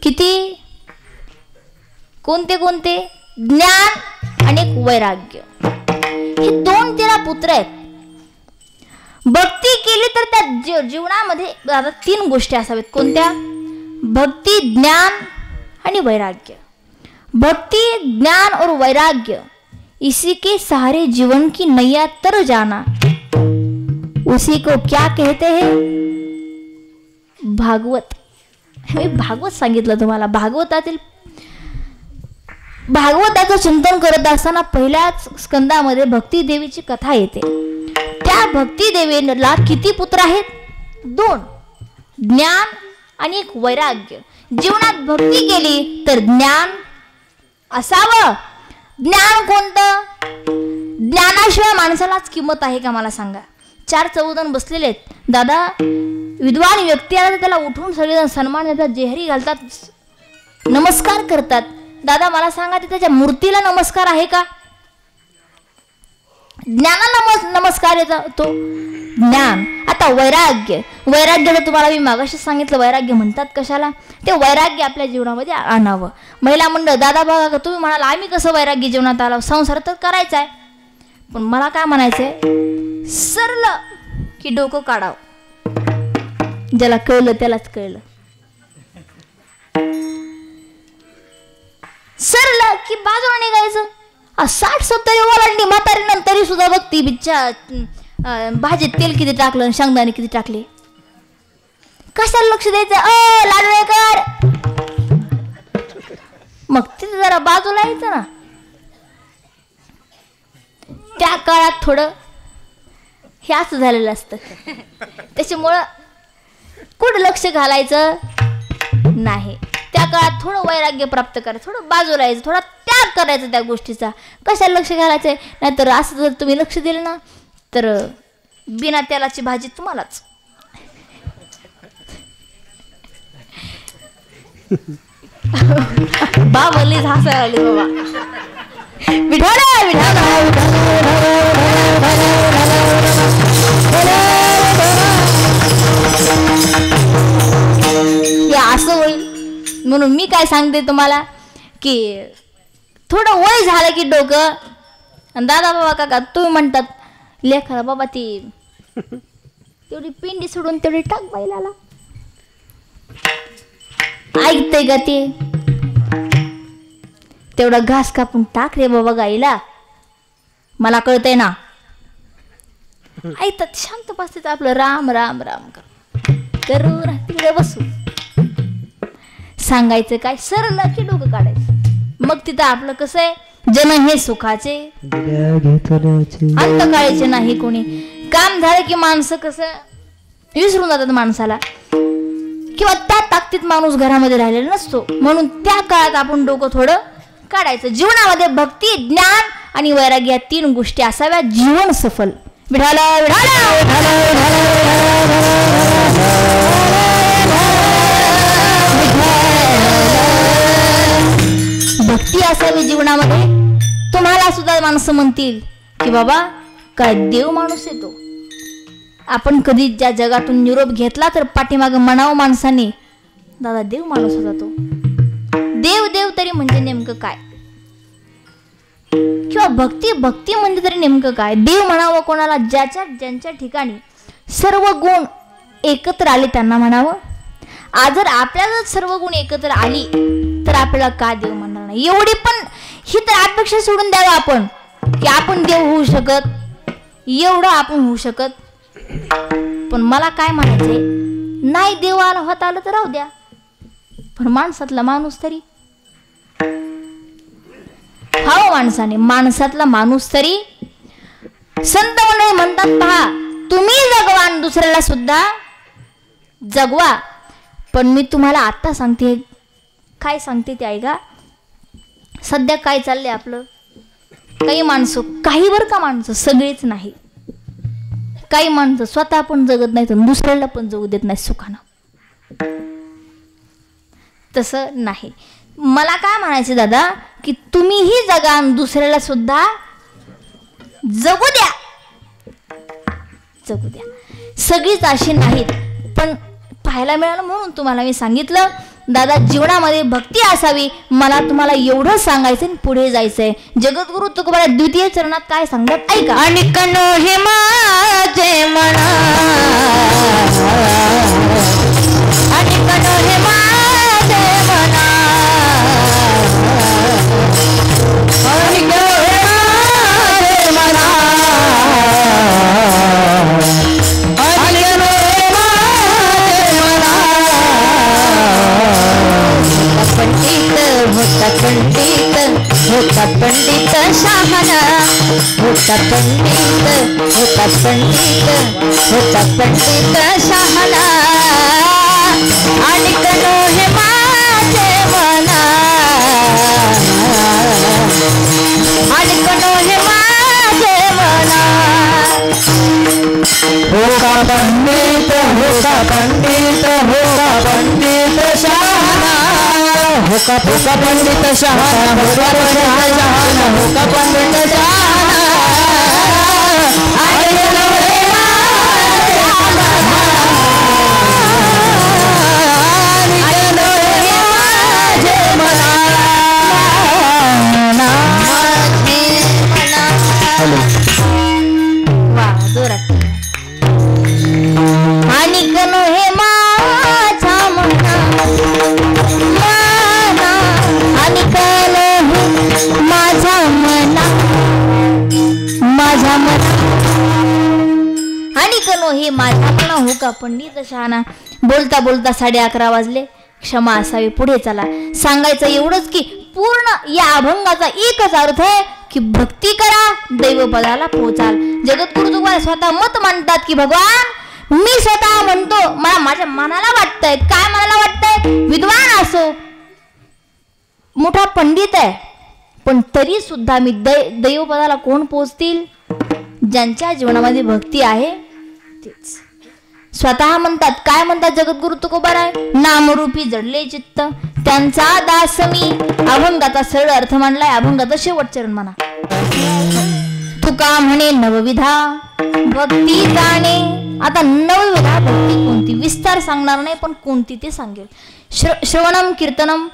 किती? कोणते कोणते? ज्ञान आणि वैराग्य, हे 2 तिला पुत्र आहेत. भक्ती केली तर त्या जीवनामध्ये आता 3 गोष्टी असाव्यात. कोणत्या? भक्ती, ज्ञान आणि वैराग्य. भक्ति, ज्ञान और वैराग्य, इसी के सहारे जीवन की नैया तर जाना, उसी को क्या कहते हैं? भागवत. मी भागवत सांगितलं तुम्हाला. भागवताचं चिंतन करत असताना पहिल्याच स्कंदामध्ये भक्ती देवीची कथा येते. त्या भक्ती देवीला किती पुत्र आहेत? 2. ज्ञान आणि एक वैराग्य. जीवनात भक्ती केली तर ज्ञान असावं. ज्ञान कोणतं? ज्ञानाशिवाय माणसालाच किंमत आहे का मला सांगा. 4 चौघजण बसलेले आहेत. दादा विद्वान व्यक्ती आला तर त्याला उठून सगळेजण सन्मान देतात, जेहरी घालतात, नमस्कार करतात. दादा मला सांगा, ते त्याच्या मूर्तीला नमस्कार आहे का? ज्ञानाला नमस्कार येतो. ज्ञान. आता वैराग्य. वैराग्याला तुम्हाला मी मागाशी सांगितलं, वैराग्य म्हणतात कशाला? ते वैराग्य आपल्या जीवनामध्ये आणावं. महिला मंडळ, दादा बघा तुम्ही म्हणाल आम्ही कसं वैराग्य जीवनात आलो? संसार तर करायचा आहे, पण मला काय म्हणायचंय, सरलं की डोकं काढावं. ज्याला कळलं त्यालाच कळलं. सरलं की बाजूला निघायचं. 60-70 ओलांडली म्हातारी नंतरी सुद्धा बघती बिच्चा भाजीत तेल किती टाकलं, शेंगदाणे किती टाकले. कशाला लक्ष द्यायचं? लाडवेकर. मग तिथे जरा बाजूला यायचं ना. त्या काळात थोडं हे असं झालेलं असतं. त्याच्यामुळं कुठं लक्ष घालायचं नाही. त्या काळात थोडं वैराग्य प्राप्त करायचं, थोडं बाजूला यायचं, थोडा त्याग करायचा त्या गोष्टीचा. कशाला लक्ष घालायचंय? नाहीतर असं जर तुम्ही लक्ष दिलं ना तर बिना तेलाची भाजी तुम्हालाच. बाबलीच हसायला आली बाबा. विठाला विठाला हे असं होईल म्हणून मी काय सांगते तुम्हाला की थोडं वय झालं की डोकं. दादा बाबा काका तुम्ही म्हणतात लेखाला बाबा ती तेवढी पिंडी सोडून तेवढी टाक बैलाला. ऐकते का ते? तेवढा घास कापून टाक रे बाबा गाईला. मला कळतंय ना. ऐकतात शांत बसतात आपलं राम राम राम करू तिकडे बसू. सांगायचं काय? सरलं की डोकं काढायचं. मग तिथं आपलं कसं आहे? जन हे सुखाचे अंतकाळीचे नाही कोणी. काम झालं की माणसं कसं विसरून जातात माणसाला, किंवा त्या ताकदीत माणूस घरामध्ये राहिलेला नसतो. म्हणून त्या काळात आपण डोकं थोडं काढायचं. जीवनामध्ये भक्ती, ज्ञान आणि वैराग्य या 3 गोष्टी असाव्या. जीवन सफल. विठाला भक्ती असावी जीवनामध्ये. तुम्हाला सुद्धा माणसं म्हणतील की बाबा काय देव माणूस येतो. आपण कधी ज्या जगातून निरोप घेतला तर पाठीमागं म्हणावं माणसाने दादा देव माणूस होता तो. देव देव तरी म्हणजे नेमकं काय? किंवा भक्ती भक्ती म्हणजे तरी नेमकं काय? देव म्हणावं कोणाला? ज्यांच्या ठिकाणी सर्व गुण एकत्र आले त्यांना म्हणावं. आज जर आपल्याला सर्व गुण एकत्र आली तर आपल्याला का देव म्हणणार नाही? एवढी पण ही तर अपेक्षा सोडून द्यावं आपण की आपण देव होऊ शकत, एवढं आपण होऊ शकत. पण मला काय म्हणायचंय, नाही देवाला होता आलं तर राहू द्या, पण माणसातला माणूस तरी हाव माणसातला माणूस तरी. संत मंडळी म्हणतात पहा, तुम्ही जगवा दुसऱ्याला सुद्धा जगवा. पण मी तुम्हाला आता सांगते, काय सांगते ते ऐका. सध्या काय चाललंय आपलं? काही माणसं, काही बरं का माणसं, सगळेच नाही, काही माणसं स्वतः पण जगत नाही तर दुसऱ्याला पण जगू देत नाही सुखानं. तसं नाही. मला काय म्हणायचं दादा की तुम्हीही जगा आणि दुसऱ्याला सुद्धा जगू द्या. जगू द्या. सगळीच अशी नाहीत, पण पाहायला मिळालं म्हणून तुम्हाला मी सांगितलं. दादा जीवनामध्ये भक्ती असावी. मला तुम्हाला एवढं सांगायचं आणि पुढे जायचंय. जगद्गुरु तुकोबा द्वितीय चरणात काय सांगतात ऐका. आणि कनो हे माझे मना, आणि कनो हे माझे मना, आणि कनो हे माझे मना, आणि कनो हे माझे मना. पंडित होता पंडित शहाणा, होता पंडित होता पंडित शहाणा. आणि कनो हे माझे मना, आणि कनो हे माझे मना. होता पंडित होता पंडित होता पंडित शहाणा, होका होका पंडित शहाणा, होका पंडित शहाणा, होका पंडित शहाणा. आणि कनो हे माझे मना, आणि कनो हे माझे मना. वा जोरात. आणि कनो हे माझा मना, आणि कनो आणि कनो हे माझ्यापणा हो का पंडित शहाणा. बोलता बोलता 11:30 वाजले. क्षमा असावी, पुढे चला. सांगायचं एवढंच की पूर्ण या अभंगाचा एकच अर्थ आहे की भक्ती करा, दैवपदाला पोहोचाल. जगद्गुरु तुकाराम स्वतः मत मांडतात की भगवान मी स्वतः म्हणतो, मला माझ्या मनाला वाटतंय. काय मनाला वाटतंय? विद्वान असो, मोठा पंडित आहे, पण तरी सुद्धा मी दैवपदाला कोण पोहोचतील? ज्यांच्या जीवनामध्ये भक्ती आहे तेच. स्वतः म्हणतात, काय म्हणतात जगद्गुरु तुकोबाराय? नामरूपी जडले चित्त त्यांचा दास मी. अभंगाचा सरळ अर्थ मांडलाय, अभंगाचा शेवट चरण म्हणा. तुका म्हणे नवविधा भक्ती जाणे. आता नवविधा भक्ती कोणती? विस्तार सांगणार नाही, पण कोणती ते सांगेल. श्रवणम कीर्तनम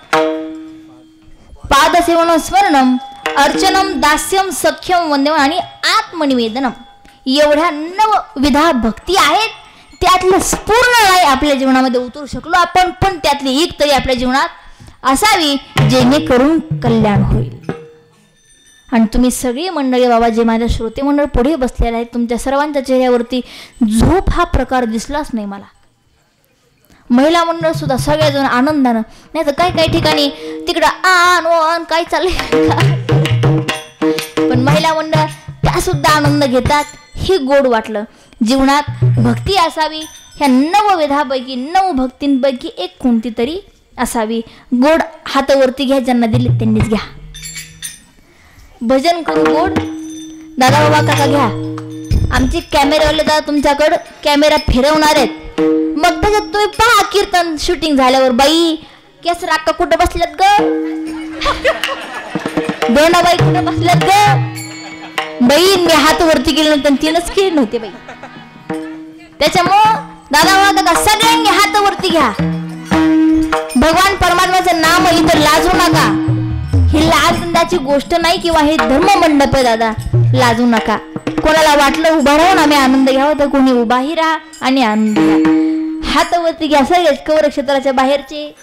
पादसेवनम स्मरणम अर्चनम दास्यम सख्यम वंदनम आणि आत्मनिवेदनम. एवढ्या नवविधा भक्ती आहेत. त्यातलं पूर्ण नाही आपल्या जीवनामध्ये उतरू शकलो आपण, पण त्यातली एक तरी आपल्या जीवनात असावी जेणेकरून कल्याण होईल. आणि तुम्ही सगळी मंडळी बाबा, जे माझ्या श्रोते मंडळ पुढे बसलेले आहेत, तुमच्या सर्वांच्या चेहऱ्यावरती झोप हा प्रकार दिसलाच नाही मला. महिला मंडळ सुद्धा सगळेजण आनंदानं, नाही तर काही ठिकाणी तिकडं आन काय चाललंय, पण महिला मंडळ त्या सुद्धा आनंद घेतात. हे गोड वाटलं. जीवनात भक्ती असावी. ह्या नवविधापैकी 9 भक्तींपैकी एक कोणती तरी असावी. गोड हातावरती घ्या, ज्यांना दिले त्यांनीच घ्या. भजन करू गोड. दादा बाबा काका घ्या. आमचे कॅमेरावाले दादा तुमच्याकडं कॅमेरा फिरवणार आहेत. मग त्याच्यात तुम्ही पहा कीर्तन शूटिंग झाल्यावर. बाई केस राक्का कुठं बसल्यात ग? दोनाबाई कुठं बसल्यात ग? बाई मी हात वरती गेले नव्हते, तिनंच केले नव्हते बाई. त्याच्यामुळं दादा बाबा सगळ्यांनी हात वरती घ्या. भगवान परमात्म्याचं नाम इथं लाजू नका. ही लाजंदाची गोष्ट नाही किंवा हे धर्म मंडप आहे दादा, लाजू नका. कोणाला वाटलं उभा राहून आम्ही आनंद घ्यावा तर कोणी उभाही राहा आणि आनंद घ्या. हात वरती घ्या सगळेच, कवर क्षेत्राच्या बाहेरचे,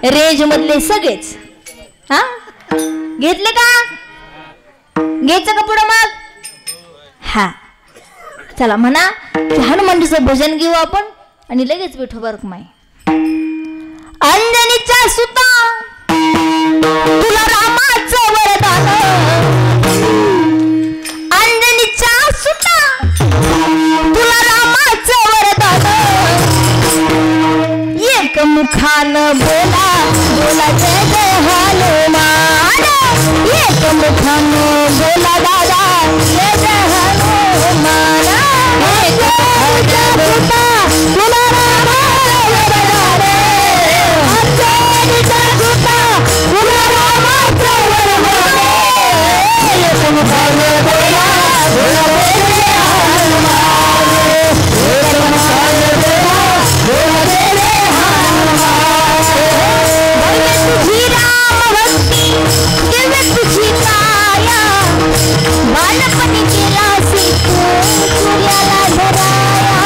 रेंज मधले सगळेच. हा घेतले का? घ्यायचं का पुढं मग? हा चला म्हणा. हनुमानजीचं भजन घेऊ आपण आणि लगेच विठोबा रखुमाई. अंजनीच्या सुता तुला रामाचं वरदान. अंजनीच्या सुता तुला रामाचं वरदान. एक मुखान बोला बोला जय जय हनुमान. एक मुखान बोला दादा जय जय हनुमान. एक सुता तुला रामाचं वरदान. अंजनीच्या सुता तुला रामाचं वरदान. एक मुखान बोला बोला जय जय हनुमान. एक मुखान बोला बोला जय जय हनुमान. तुझी राम भक्ती दिव्य तुझी काया. बालपणी केला तू सूर्याला धराया.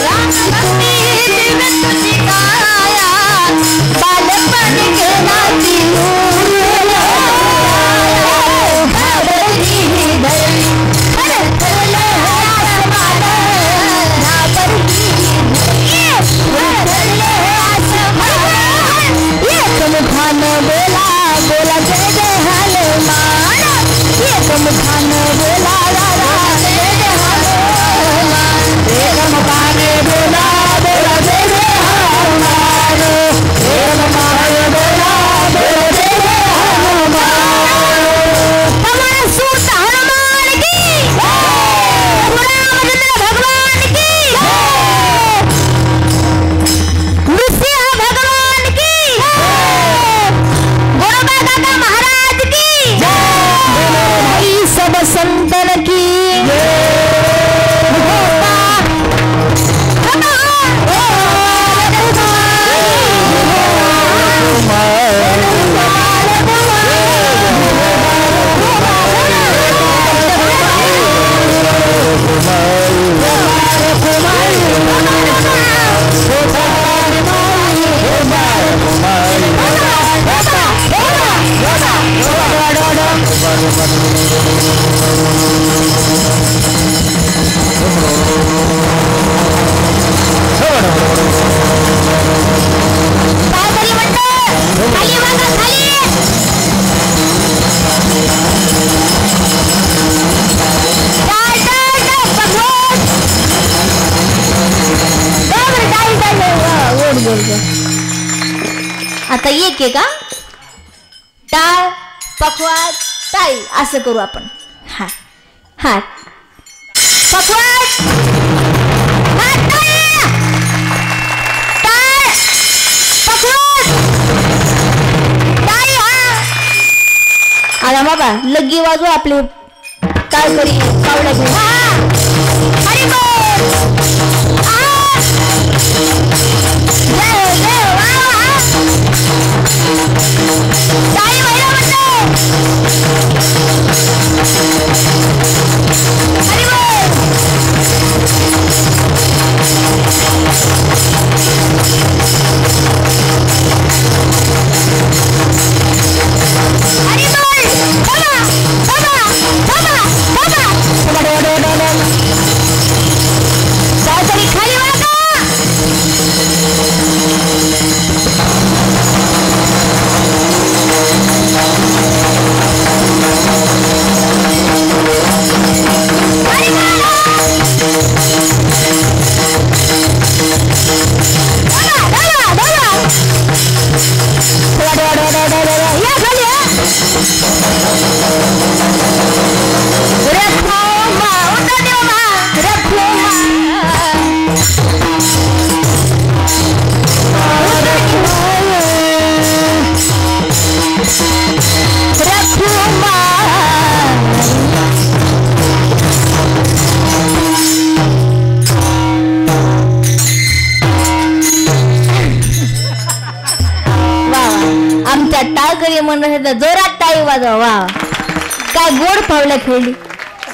राम भक्ती दिव्य तुझी काया. बालपणी केला सूर्याला घाबरली धरली हरखले आसमान. घाबरली हरखले आसमान. एक मुखान बोला बोला जय जय हनुमान. एक मुखान बोला दादा जय जय हनुमान. एक मुखान बोला बोला जय जय हनुमान. एक मुखान बोला बोला जय जय हनुमान. पवन सूत हनुमान की रामचंद्र भगवान की नृसिंह भगवान की गोरोबा दादा महाराज की भाई सब संतन की आता एक आहे का टाळ पखवाज टाळी असं करू आपण हा हा पखवाज आला बाबा लग्गी वाजू आपले टाळकरी पावला घेऊन हरी बोल टाळी महिला म्हणतो हरी बोल टाळकरी म्हणून जोरात टाळी वाजवा वा काय गोड पावल्या खेळली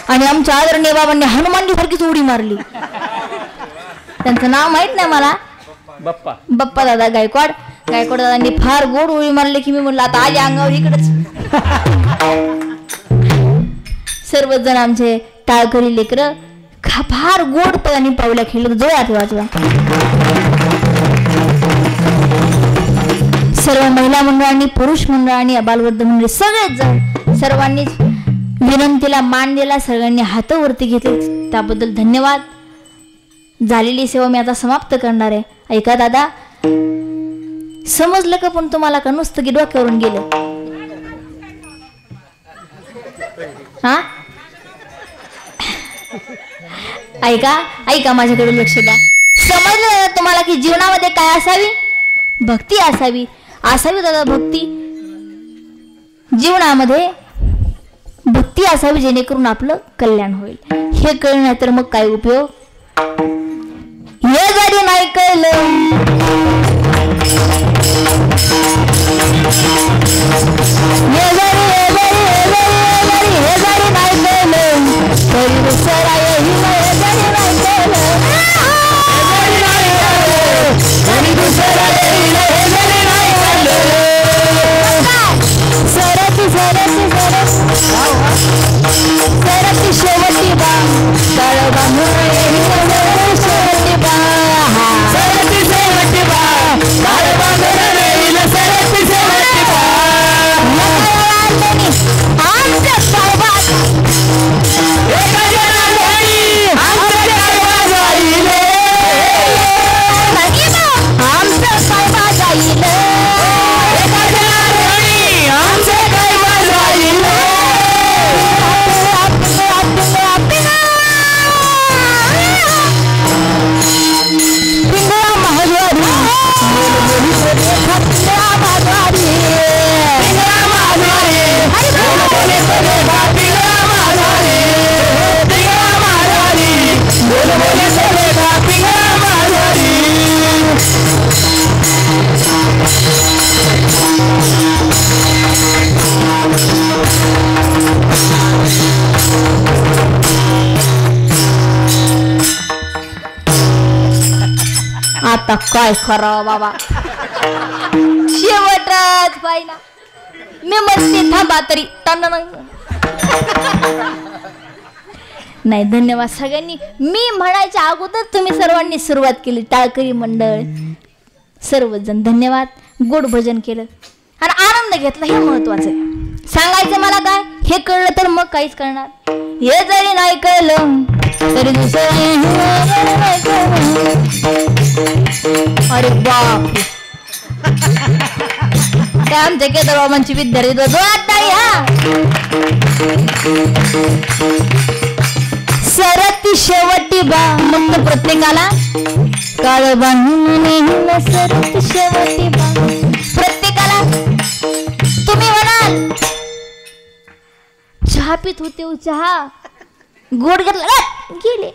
आणि आमच्या आदरणीय बाबांनी हनुमानजी सारखीच उडी मारली त्यांचं नाव माहित नाही मला बाप्पा बाप्पा दादा गायकवाड गायकवाड दादांनी फार गोड उडी मारली की मी म्हणलं आता आली अंगावर इकडच सर्वजण आमचे टाळकरी लेकर फार गोड पदाने पावल्या खेळले जोरात वाजवा सर्व महिला मंडळांनी पुरुष मंडळांनी अबालवृद्ध मंडळी सगळेच जण सर्वांनीच विनंतीला मान दिला सगळ्यांनी हात वरती घेतले त्याबद्दल धन्यवाद झालेली सेवा मी आता समाप्त करणार आहे ऐका दादा समजलं का पण तुम्हाला का नुसतं की डोक्यावरून गेलं हा ऐका ऐका माझ्याकडे लक्ष द्या समजलं तुम्हाला की जीवनामध्ये काय असावी भक्ती असावी असावी दादा भक्ती जीवनामध्ये भक्ती असावी जेणेकरून आपलं कल्याण होईल हे कळलं नाही तर मग काय उपयोग हे जरी नाही कळलं हे जरी नाही कळलं तरी दुसरा येईल हे जरी नाही कळलं तरी दुसरा येईल हे जरी नाही कळलं सरती सरती सरती सरती शेवटी बा तळ बांधून येईल शेवटी बा सरती शेवटी बा तळ बांधून येईल सरती शेवटी बा आमच्या साहेबात आमच्या साहेबा जाईल आता काय करावं बाबा शेवटच पाहिना मी म्हणते थांबा तरी नाही धन्यवाद सगळ्यांनी मी म्हणायच्या अगोदर तुम्ही सर्वांनी सुरुवात केली टाळकरी मंडळ सर्वजण धन्यवाद गोड भजन केलं आणि आनंद घेतला हे महत्वाचं आहे सांगायचं मला काय हे कळलं तर मग काहीच कळणार हे जरी नाही कळलं तरी दुसरं अरे बाप काय आमच्या केदार बाबांची विद्यार्थी जोरात टाळी हा. सरती शेवटी बा मग प्रत्येकाला काळ बांधून सरती शेवटी बा प्रत्येकाला. तुम्ही म्हणाल चहा पित होते चहा गोड घेतला गेले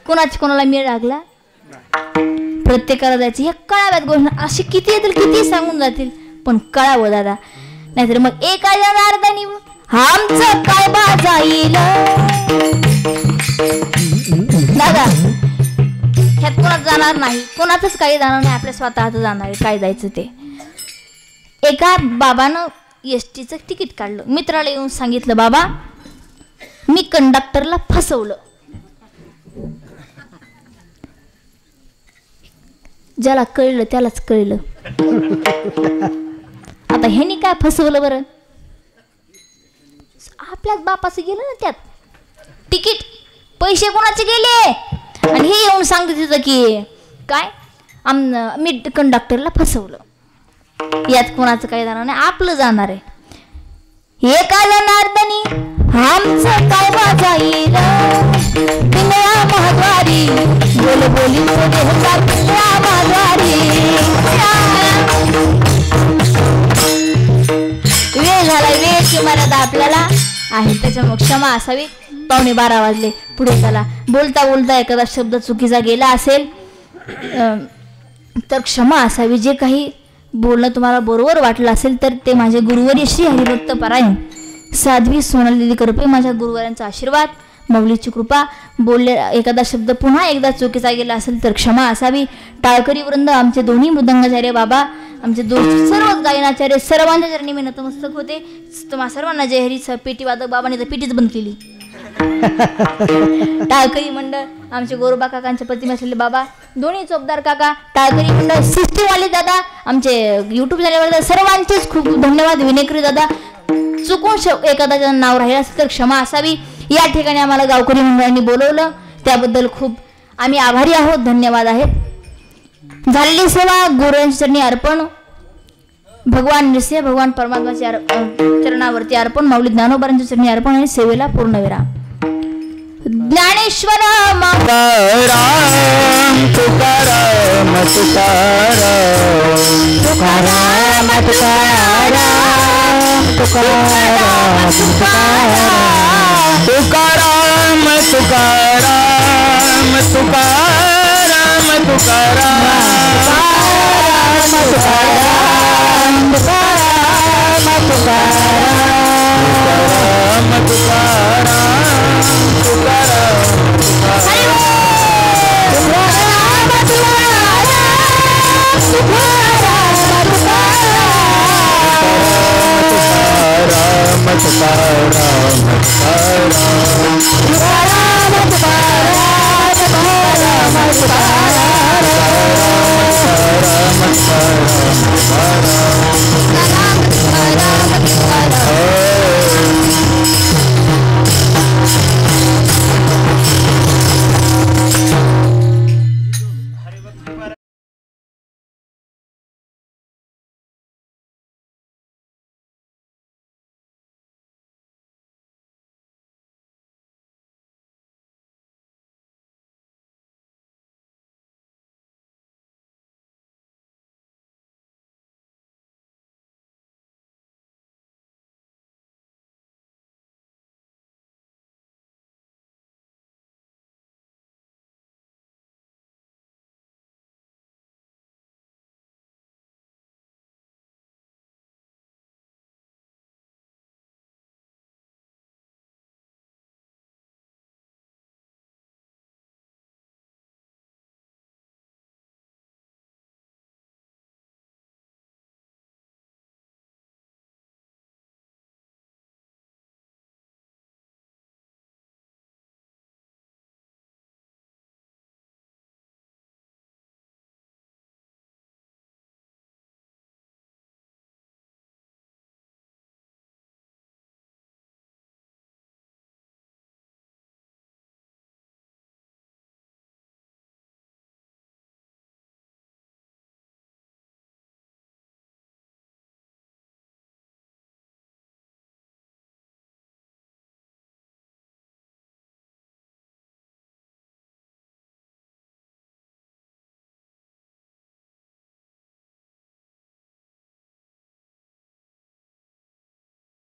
कोणाला मेळ लागला. प्रत्येकाला जायचं ह्या कळाव्यात गोष्ट अशी किती येतील किती सांगून जातील पण कळावं दादा. नाहीतर मग एका जनार्दनी आमचं काय जाईल दादा. ह्यात कोणाच जाणार नाही कोणाचंच काही जाणार नाही आपल्या स्वतःच जाणार आहे काय जायचं ते. एका बाबानं एसटीचं तिकीट काढलं मित्राला येऊन सांगितलं बाबा मी कंडक्टरला फसवलं. ज्याला कळलं त्यालाच कळलं. आता ह्यानी काय फसवलं बरं आपल्याच बापाचं गेलं ना त्यात तिकीट पैसे कोणाचे गेले आणि हे येऊन सांगते तिथं की काय मी कंडक्टरला फसवलं. यात कोणाचं काही जाणार नाही आपलं जाणार आहे. हे काय जनार्दनी आमचं काय जाईल पिंगळा महाद्वारी बोल बोली पिंगळा महाद्वारी. वेळ झाला वेळची मर्यादा आपल्याला आहे त्याच्यामुळे क्षमा असावी. 11:15 वाजले पुढे चला. बोलता बोलता एखादा शब्द चुकीचा गेला असेल तर क्षमा असावी. जे काही बोलणं तुम्हाला बरोबर वाटलं असेल तर ते माझे गुरुवर्य श्री हरिभक्त परायण साध्वी सोनाली करपे माझ्या गुरुवारांचा आशीर्वाद माऊलीची कृपा. बोलले एखादा शब्द पुन्हा एकदा चुकीचा गेला असेल तर क्षमा असावी. टाळकरी वृंद आमचे दोन्ही मृदंगाचार्य बाबा आमचे सर्व गायनाचार्य सर्वांच्या चरणी मी नतमस्तक होते. तुम्हा सर्वांना जय हरी. पेटी वादक बाबांनी तर पेटीच बंद केली. टाळकरी मंडळ आमचे गोरोबा काकांचे प्रतिमा असलेले बाबा दोन्ही चोपदार काका टाळकरी मंडळ सिस्टीमवाले दादा आमचे यूट्यूब चॅनलवर सर्वांचेच खूप धन्यवाद. विनेकरी दादा चुकून एखाद्याचं नाव राहिलं असेल तर क्षमा असावी. या ठिकाणी आम्हाला गावकरी मंडळांनी बोलवलं त्याबद्दल खूप आम्ही आभारी आहोत. धन्यवाद आहेत. झालेली सेवा गुरुवांच्या चरणी अर्पण भगवान नृसिंह भगवान परमात्माच्या चरणावरती अर्पण माऊली ज्ञानोबांच्या चरणी अर्पण आणि सेवेला पूर्णविराम. ज्ञानेश्वर तुकाराम तुकाराम तुकाराम तुकाराम तुकाराम तुकाराम तुकाराम तुकाराम तुकाराम तुकाराम तुकाराम तुकाराम तुकाराम